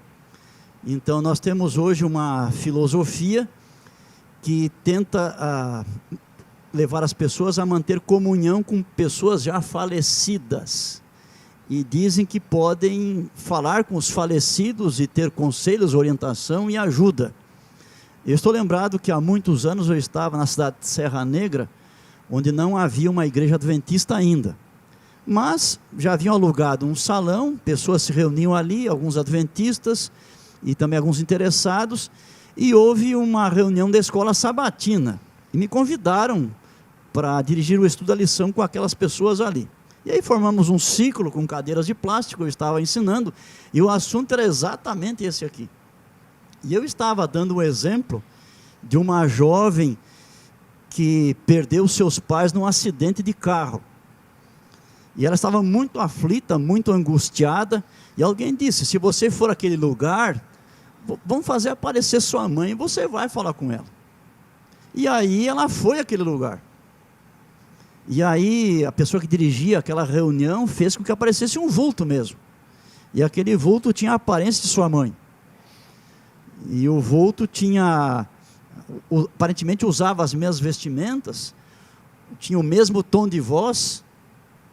Então, nós temos hoje uma filosofia que tenta levar as pessoas a manter comunhão com pessoas já falecidas. E dizem que podem falar com os falecidos e ter conselhos, orientação e ajuda. Eu estou lembrado que há muitos anos eu estava na cidade de Serra Negra, onde não havia uma igreja adventista ainda. Mas já haviam alugado um salão, pessoas se reuniam ali, alguns adventistas e também alguns interessados, e houve uma reunião da escola sabatina. E me convidaram para dirigir o estudo da lição com aquelas pessoas ali. E aí formamos um ciclo com cadeiras de plástico, eu estava ensinando, e o assunto era exatamente esse aqui. E eu estava dando um exemplo de uma jovem que perdeu seus pais num acidente de carro. E ela estava muito aflita, muito angustiada, e alguém disse, se você for àquele lugar, vamos fazer aparecer sua mãe, e você vai falar com ela. E aí ela foi àquele lugar. E aí a pessoa que dirigia aquela reunião fez com que aparecesse um vulto mesmo. E aquele vulto tinha a aparência de sua mãe. E o vulto aparentemente usava as mesmas vestimentas, tinha o mesmo tom de voz.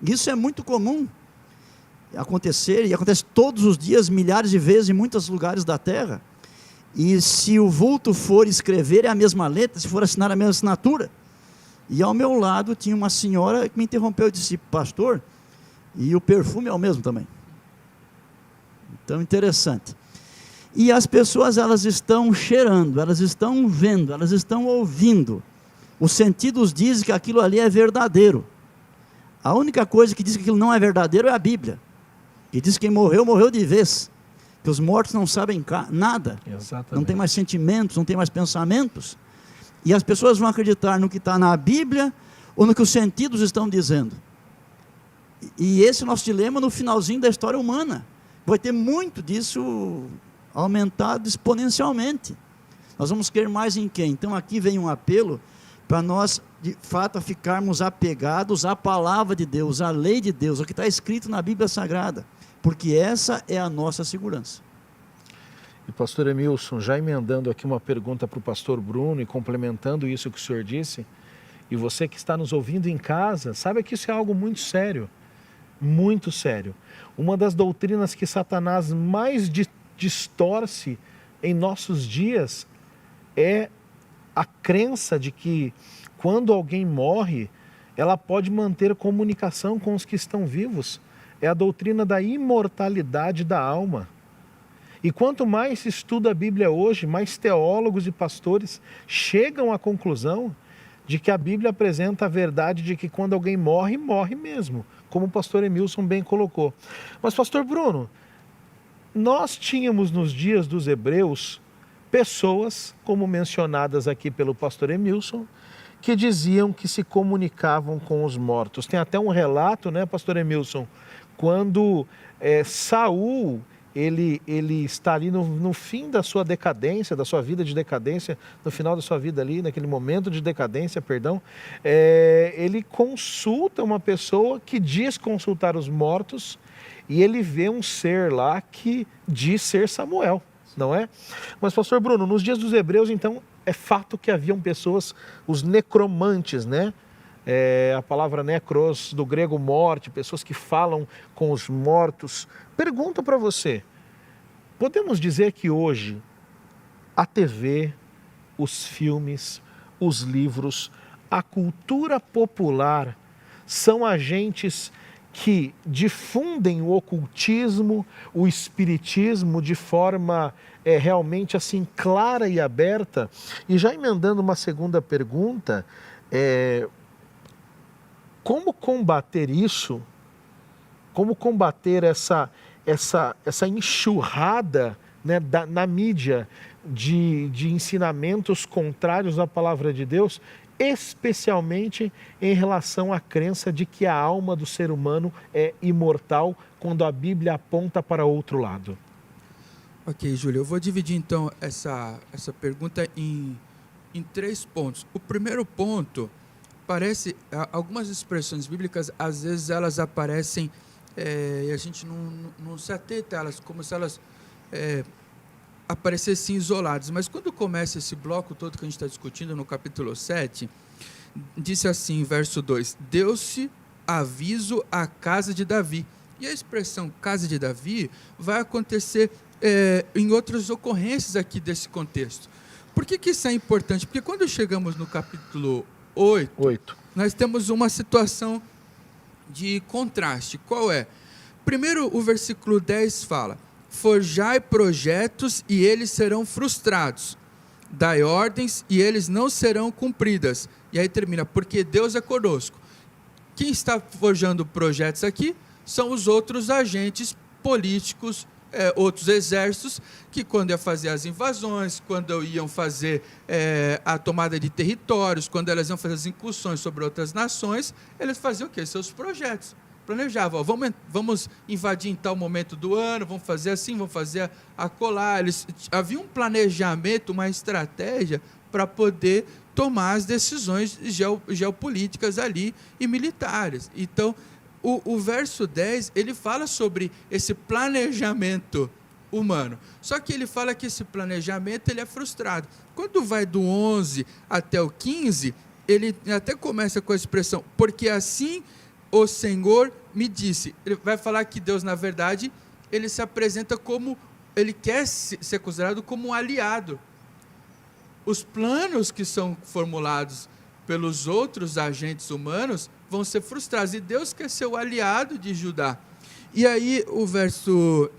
Isso é muito comum acontecer, e acontece todos os dias, milhares de vezes, em muitos lugares da terra. E se o vulto for escrever, é a mesma letra, se for assinar, a mesma assinatura. E ao meu lado tinha uma senhora que me interrompeu e disse, pastor, e o perfume é o mesmo também. Então, interessante. E as pessoas, elas estão cheirando, elas estão vendo, elas estão ouvindo. Os sentidos dizem que aquilo ali é verdadeiro. A única coisa que diz que aquilo não é verdadeiro é a Bíblia. Que diz que quem morreu, morreu de vez. Que os mortos não sabem nada. Exatamente. Não tem mais sentimentos, não tem mais pensamentos. E as pessoas vão acreditar no que está na Bíblia ou no que os sentidos estão dizendo. E esse é o nosso dilema no finalzinho da história humana. Vai ter muito disso aumentado exponencialmente. Nós vamos querer mais em quem? Então aqui vem um apelo para nós, de fato, ficarmos apegados à palavra de Deus, à lei de Deus, ao que está escrito na Bíblia Sagrada, porque essa é a nossa segurança. E pastor Emilson, já emendando aqui uma pergunta para o pastor Bruno e complementando isso que o senhor disse, e você que está nos ouvindo em casa, sabe que isso é algo muito sério, muito sério. Uma das doutrinas que Satanás mais distorce em nossos dias é a crença de que quando alguém morre, ela pode manter comunicação com os que estão vivos. É a doutrina da imortalidade da alma. E quanto mais se estuda a Bíblia hoje, mais teólogos e pastores chegam à conclusão de que a Bíblia apresenta a verdade de que quando alguém morre, morre mesmo, como o pastor Emilson bem colocou. Mas pastor Bruno, nós tínhamos nos dias dos hebreus pessoas, como mencionadas aqui pelo pastor Emilson, que diziam que se comunicavam com os mortos. Tem até um relato, né, pastor Emilson, quando Saul, ele está ali no fim da sua decadência, da sua vida de decadência, no final da sua vida ali, naquele momento de decadência, perdão, ele consulta uma pessoa que diz consultar os mortos e ele vê um ser lá que diz ser Samuel, não é? Mas, pastor Bruno, nos dias dos hebreus, então, é fato que haviam pessoas, os necromantes, né? A palavra necros, do grego morte, pessoas que falam com os mortos. Pergunto para você, podemos dizer que hoje a TV, os filmes, os livros, a cultura popular são agentes que difundem o ocultismo, o espiritismo de forma realmente assim clara e aberta? E já emendando uma segunda pergunta, como combater isso? Como combater essa enxurrada, né, na mídia de ensinamentos contrários à palavra de Deus, especialmente em relação à crença de que a alma do ser humano é imortal, quando a Bíblia aponta para outro lado? Ok, Júlio, eu vou dividir então essa pergunta em 3 pontos. O primeiro ponto, algumas expressões bíblicas, às vezes elas aparecem e a gente não se atenta a elas, como se elas aparecessem isoladas. Mas quando começa esse bloco todo que a gente está discutindo no capítulo 7, disse assim, verso 2, deu-se aviso à casa de Davi. E a expressão casa de Davi vai acontecer em outras ocorrências aqui desse contexto. Por que isso é importante? Porque quando chegamos no capítulo 8, nós temos uma situação de contraste. Qual é? Primeiro, o versículo 10 fala, forjai projetos e eles serão frustrados, dai ordens e eles não serão cumpridas. E aí termina, porque Deus é conosco. Quem está forjando projetos aqui são os outros agentes políticos, outros exércitos, que quando iam fazer as invasões, quando iam fazer a tomada de territórios, quando elas iam fazer as incursões sobre outras nações, eles faziam o quê? Seus projetos. Planejavam, vamos invadir em tal momento do ano, vamos fazer assim, vamos fazer acolá. Havia um planejamento, uma estratégia para poder tomar as decisões geopolíticas ali e militares. Então, o verso 10, ele fala sobre esse planejamento humano. Só que ele fala que esse planejamento ele é frustrado. Quando vai do 11 até o 15, ele até começa com a expressão, porque assim o Senhor me disse. Ele vai falar que Deus, na verdade, ele se apresenta como, ele quer ser considerado como um aliado. Os planos que são formulados pelos outros agentes humanos vão ser frustrados, e Deus quer ser o aliado de Judá. E aí o verso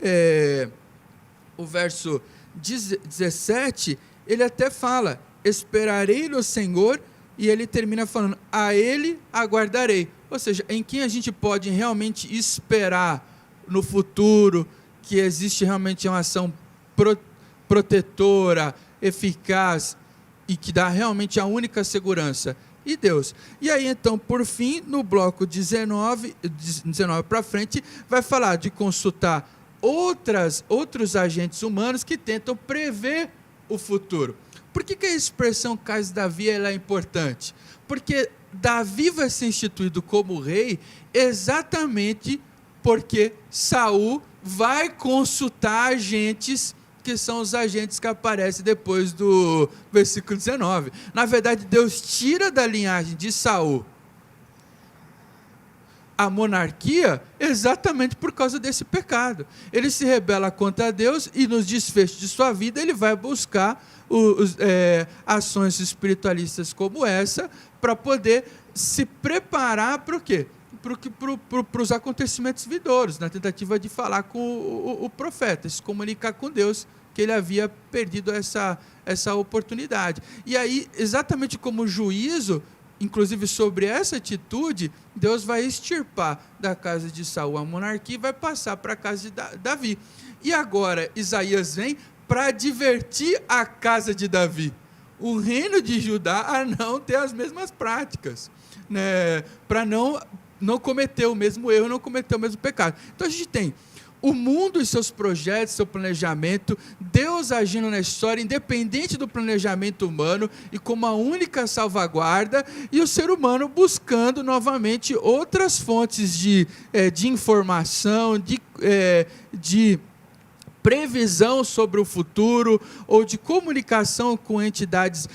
17, ele até fala, esperarei no Senhor, e ele termina falando, a ele aguardarei. Ou seja, em quem a gente pode realmente esperar no futuro, que existe realmente uma ação protetora, eficaz, e que dá realmente a única segurança, e Deus. E aí então, por fim, no bloco 19 para frente, vai falar de consultar outros agentes humanos que tentam prever o futuro. Por que a expressão casa de Davi ela é importante? Porque Davi vai ser instituído como rei exatamente porque Saul vai consultar agentes que são os agentes que aparecem depois do versículo 19. Na verdade, Deus tira da linhagem de Saul a monarquia exatamente por causa desse pecado. Ele se rebela contra Deus e nos desfechos de sua vida ele vai buscar ações espiritualistas como essa para poder se preparar para o quê? Para os acontecimentos vindouros, na tentativa de falar com o profeta, se comunicar com Deus, que ele havia perdido essa oportunidade. E aí, exatamente como juízo, inclusive sobre essa atitude, Deus vai extirpar da casa de Saul a monarquia e vai passar para a casa de Davi. E agora, Isaías vem para advertir a casa de Davi. o reino de Judá a não ter as mesmas práticas, né? Para não cometer o mesmo erro, não cometer o mesmo pecado. Então a gente tem o mundo e seus projetos, seu planejamento, Deus agindo na história, independente do planejamento humano e como a única salvaguarda, e o ser humano buscando novamente outras fontes de informação, de previsão sobre o futuro, ou de comunicação com entidades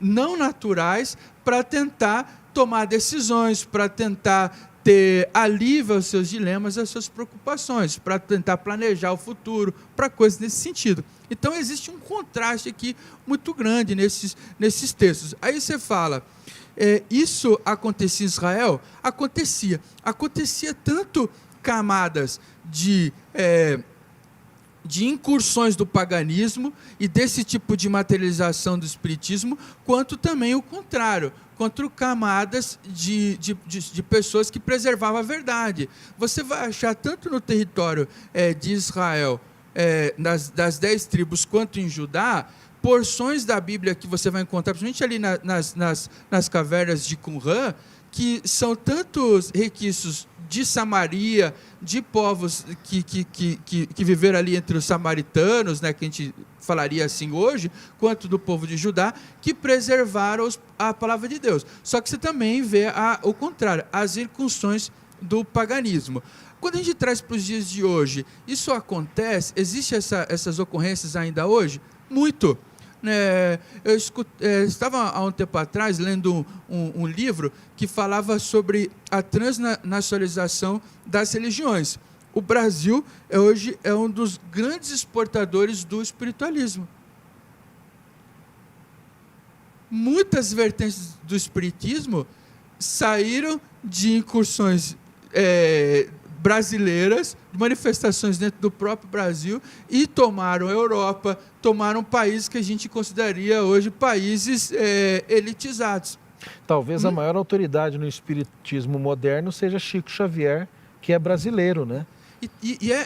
não naturais, para tentar tomar decisões, para tentar ter alívio aos seus dilemas, às suas preocupações, para tentar planejar o futuro, para coisas nesse sentido. Então, existe um contraste aqui muito grande nesses textos. Aí você fala, isso acontecia em Israel? Acontecia tanto camadas de incursões do paganismo e desse tipo de materialização do espiritismo, quanto também o contrário, contra camadas de pessoas que preservavam a verdade. Você vai achar tanto no território de Israel, das 10 tribos, quanto em Judá, porções da Bíblia que você vai encontrar, principalmente ali nas cavernas de Qumran, que são tantos requisitos de Samaria, de povos que viveram ali entre os samaritanos, né, que a gente falaria assim hoje, quanto do povo de Judá, que preservaram a palavra de Deus. Só que você também vê o contrário, as incursões do paganismo. Quando a gente traz para os dias de hoje, isso acontece? Existe essas ocorrências ainda hoje? Muito. Eu estava há um tempo atrás lendo um livro que falava sobre a transnacionalização das religiões. O Brasil hoje é um dos grandes exportadores do espiritualismo. Muitas vertentes do espiritismo saíram de incursões brasileiras, de manifestações dentro do próprio Brasil, e tomaram a Europa, tomaram países que a gente consideraria hoje países elitizados. Talvez a maior autoridade no espiritismo moderno seja Chico Xavier, que é brasileiro, né?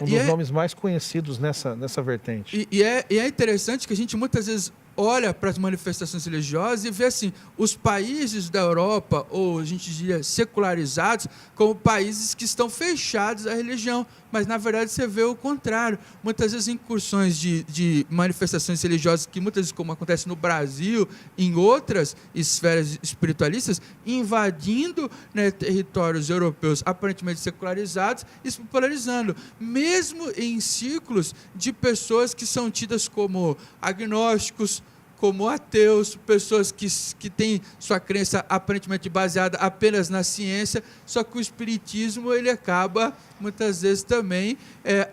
Um dos nomes mais conhecidos nessa vertente. E é interessante que a gente muitas vezes olha para as manifestações religiosas e vê assim, os países da Europa, ou a gente diria secularizados, como países que estão fechados à religião, mas na verdade você vê o contrário. Muitas vezes incursões de manifestações religiosas, que muitas vezes, como acontece no Brasil, em outras esferas espiritualistas, invadindo, né, territórios europeus aparentemente secularizados e se popularizando, mesmo em ciclos de pessoas que são tidas como agnósticos, como ateus, pessoas que têm sua crença aparentemente baseada apenas na ciência, só que o espiritismo ele acaba, muitas vezes, também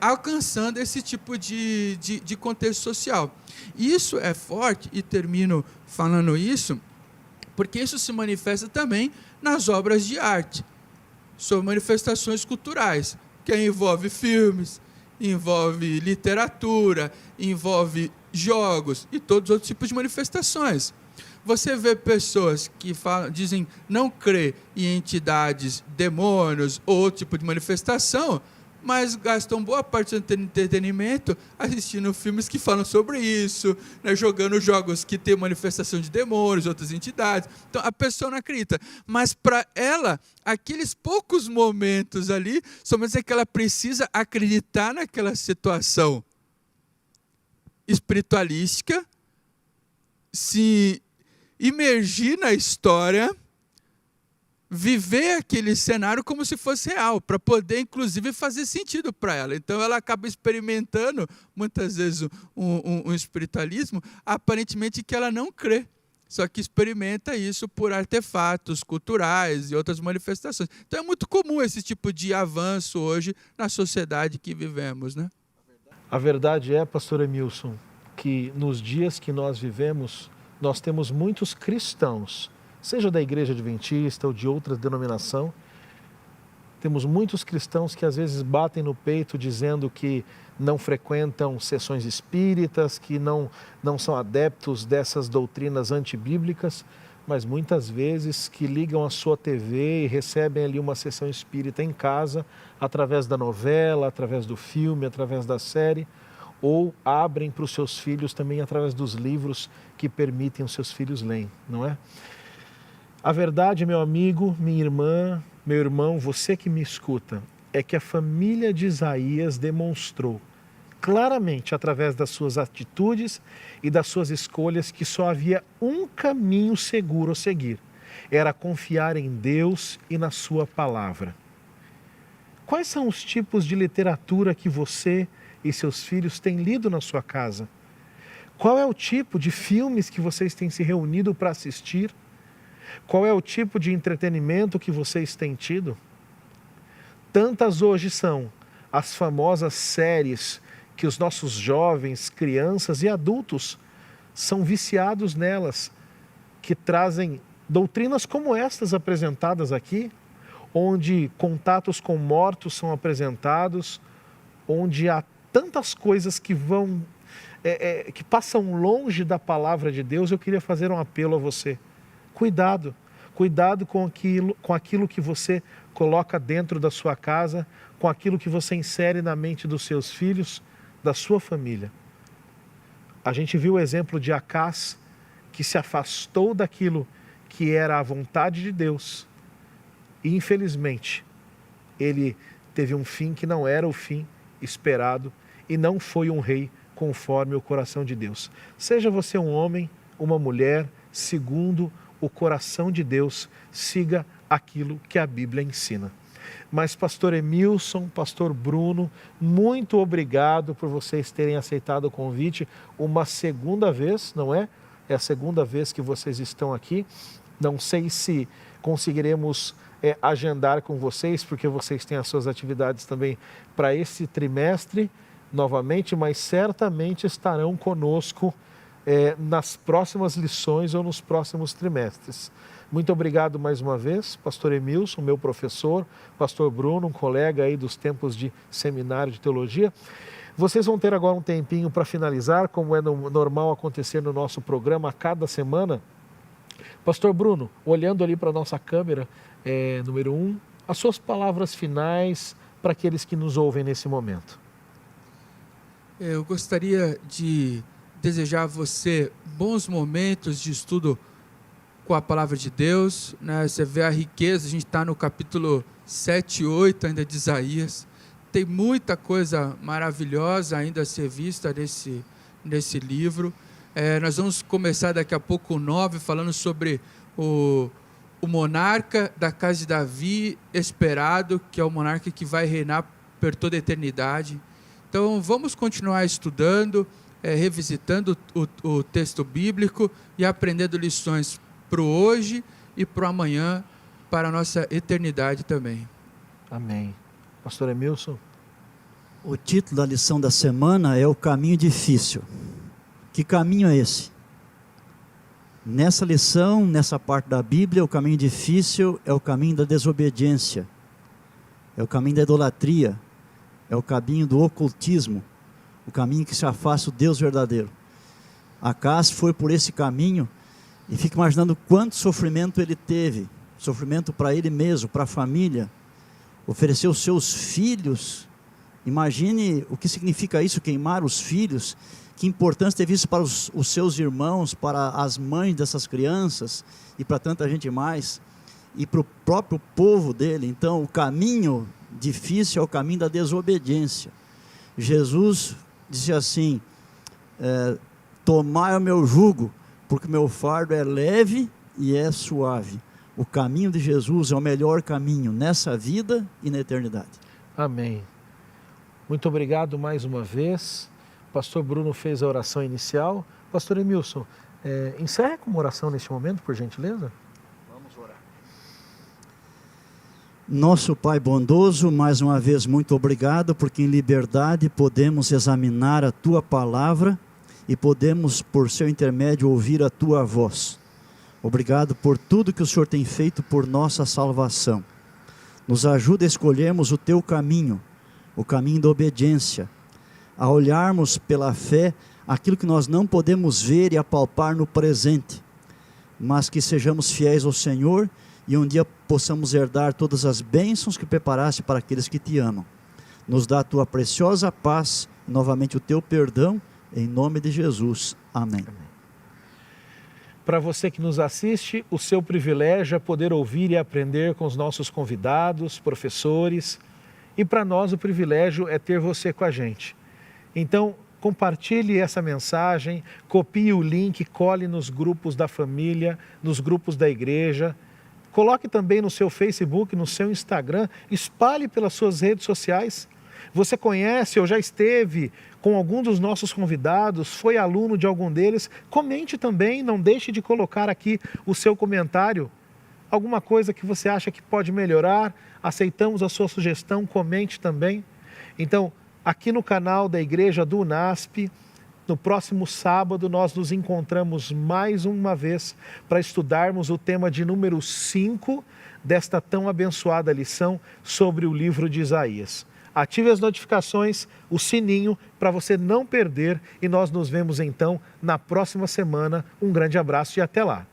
alcançando esse tipo de contexto social. Isso é forte, e termino falando isso, porque isso se manifesta também nas obras de arte, sobre manifestações culturais, que envolve filmes, envolve literatura, envolve jogos e todos os outros tipos de manifestações. Você vê pessoas que dizem não crer em entidades, demônios ou outro tipo de manifestação, mas gastam boa parte do entretenimento assistindo filmes que falam sobre isso, né, jogando jogos que têm manifestação de demônios, outras entidades. Então a pessoa não acredita, mas para ela, aqueles poucos momentos ali, somente é que ela precisa acreditar naquela situação espiritualística, se imergir na história, viver aquele cenário como se fosse real, para poder, inclusive, fazer sentido para ela. Então, ela acaba experimentando, muitas vezes, um espiritualismo, aparentemente, que ela não crê, só que experimenta isso por artefatos culturais e outras manifestações. Então, é muito comum esse tipo de avanço hoje na sociedade que vivemos, né? A verdade é, pastor Emilson, que nos dias que nós vivemos, nós temos muitos cristãos, seja da igreja adventista ou de outra denominação, temos muitos cristãos que às vezes batem no peito dizendo que não frequentam sessões espíritas, que não são adeptos dessas doutrinas antibíblicas, mas muitas vezes que ligam a sua TV e recebem ali uma sessão espírita em casa, através da novela, através do filme, através da série, ou abrem para os seus filhos também através dos livros que permitem os seus filhos lerem, não é? A verdade, meu amigo, minha irmã, meu irmão, você que me escuta, é que a família de Isaías demonstrou claramente através das suas atitudes e das suas escolhas que só havia um caminho seguro a seguir. Era confiar em Deus e na sua palavra. Quais são os tipos de literatura que você e seus filhos têm lido na sua casa? Qual é o tipo de filmes que vocês têm se reunido para assistir? Qual é o tipo de entretenimento que vocês têm tido? Tantas hoje são as famosas séries que os nossos jovens, crianças e adultos são viciados nelas, que trazem doutrinas como estas apresentadas aqui, onde contatos com mortos são apresentados, onde há tantas coisas que que passam longe da palavra de Deus. Eu queria fazer um apelo a você. Cuidado com aquilo que você coloca dentro da sua casa, com aquilo que você insere na mente dos seus filhos, da sua família. A gente viu o exemplo de Acás, que se afastou daquilo que era a vontade de Deus. E infelizmente, ele teve um fim que não era o fim esperado e não foi um rei conforme o coração de Deus. Seja você um homem, uma mulher, segundo o coração de Deus, siga aquilo que a Bíblia ensina. Mas pastor Emilson, pastor Bruno, muito obrigado por vocês terem aceitado o convite uma segunda vez, não é? É a segunda vez que vocês estão aqui. Não sei se conseguiremos agendar com vocês, porque vocês têm as suas atividades também para esse trimestre novamente, mas certamente estarão conosco nas próximas lições ou nos próximos trimestres. Muito obrigado mais uma vez, pastor Emilson, meu professor, pastor Bruno, um colega aí dos tempos de seminário de teologia. Vocês vão ter agora um tempinho para finalizar, como é normal acontecer no nosso programa a cada semana. Pastor Bruno, olhando ali para a nossa câmera, número 1, as suas palavras finais para aqueles que nos ouvem nesse momento. Eu gostaria de desejar a você bons momentos de estudo com a palavra de Deus, né? Você vê a riqueza, a gente está no capítulo 7 e 8 ainda de Isaías, tem muita coisa maravilhosa ainda a ser vista nesse livro. Nós vamos começar daqui a pouco o 9, falando sobre o monarca da casa de Davi esperado, que é o monarca que vai reinar por toda a eternidade. Então vamos continuar estudando, revisitando o texto bíblico e aprendendo lições para o hoje e para o amanhã, para a nossa eternidade também. Amém. Pastor Emilson? O título da lição da semana é O Caminho Difícil. Que caminho é esse? Nessa lição, nessa parte da Bíblia, o caminho difícil é o caminho da desobediência, é o caminho da idolatria, é o caminho do ocultismo, o caminho que se afasta do Deus verdadeiro. Acás foi por esse caminho e fica imaginando quanto sofrimento ele teve, sofrimento para ele mesmo, para a família, ofereceu seus filhos. Imagine o que significa isso, queimar os filhos. Que importância teve isso para os seus irmãos, para as mães dessas crianças e para tanta gente mais, e para o próprio povo dele. Então o caminho difícil é o caminho da desobediência. Jesus disse assim, tomai o meu jugo, porque o meu fardo é leve e é suave. O caminho de Jesus é o melhor caminho nessa vida e na eternidade. Amém. Muito obrigado mais uma vez. Pastor Bruno fez a oração inicial. Pastor Emilson, encerre com uma oração neste momento, por gentileza. Vamos orar. Nosso Pai bondoso, mais uma vez muito obrigado, porque em liberdade podemos examinar a Tua palavra e podemos, por seu intermédio, ouvir a Tua voz. Obrigado por tudo que o Senhor tem feito por nossa salvação. Nos ajuda a escolhermos o Teu caminho, o caminho da obediência, a olharmos pela fé aquilo que nós não podemos ver e apalpar no presente, mas que sejamos fiéis ao Senhor e um dia possamos herdar todas as bênçãos que preparaste para aqueles que te amam. nos dá a tua preciosa paz, novamente o teu perdão, em nome de Jesus. Amém. Para você que nos assiste, o seu privilégio é poder ouvir e aprender com os nossos convidados, professores. E para nós o privilégio é ter você com a gente. Então, compartilhe essa mensagem, copie o link, cole nos grupos da família, nos grupos da igreja. Coloque também no seu Facebook, no seu Instagram, espalhe pelas suas redes sociais. Você conhece ou já esteve com algum dos nossos convidados, foi aluno de algum deles? Comente também, não deixe de colocar aqui o seu comentário. Alguma coisa que você acha que pode melhorar, aceitamos a sua sugestão, comente também. Então, aqui no canal da Igreja do UNASP, no próximo sábado nós nos encontramos mais uma vez para estudarmos o tema de número 5 desta tão abençoada lição sobre o livro de Isaías. Ative as notificações, o sininho, para você não perder, e nós nos vemos então na próxima semana. Um grande abraço e até lá!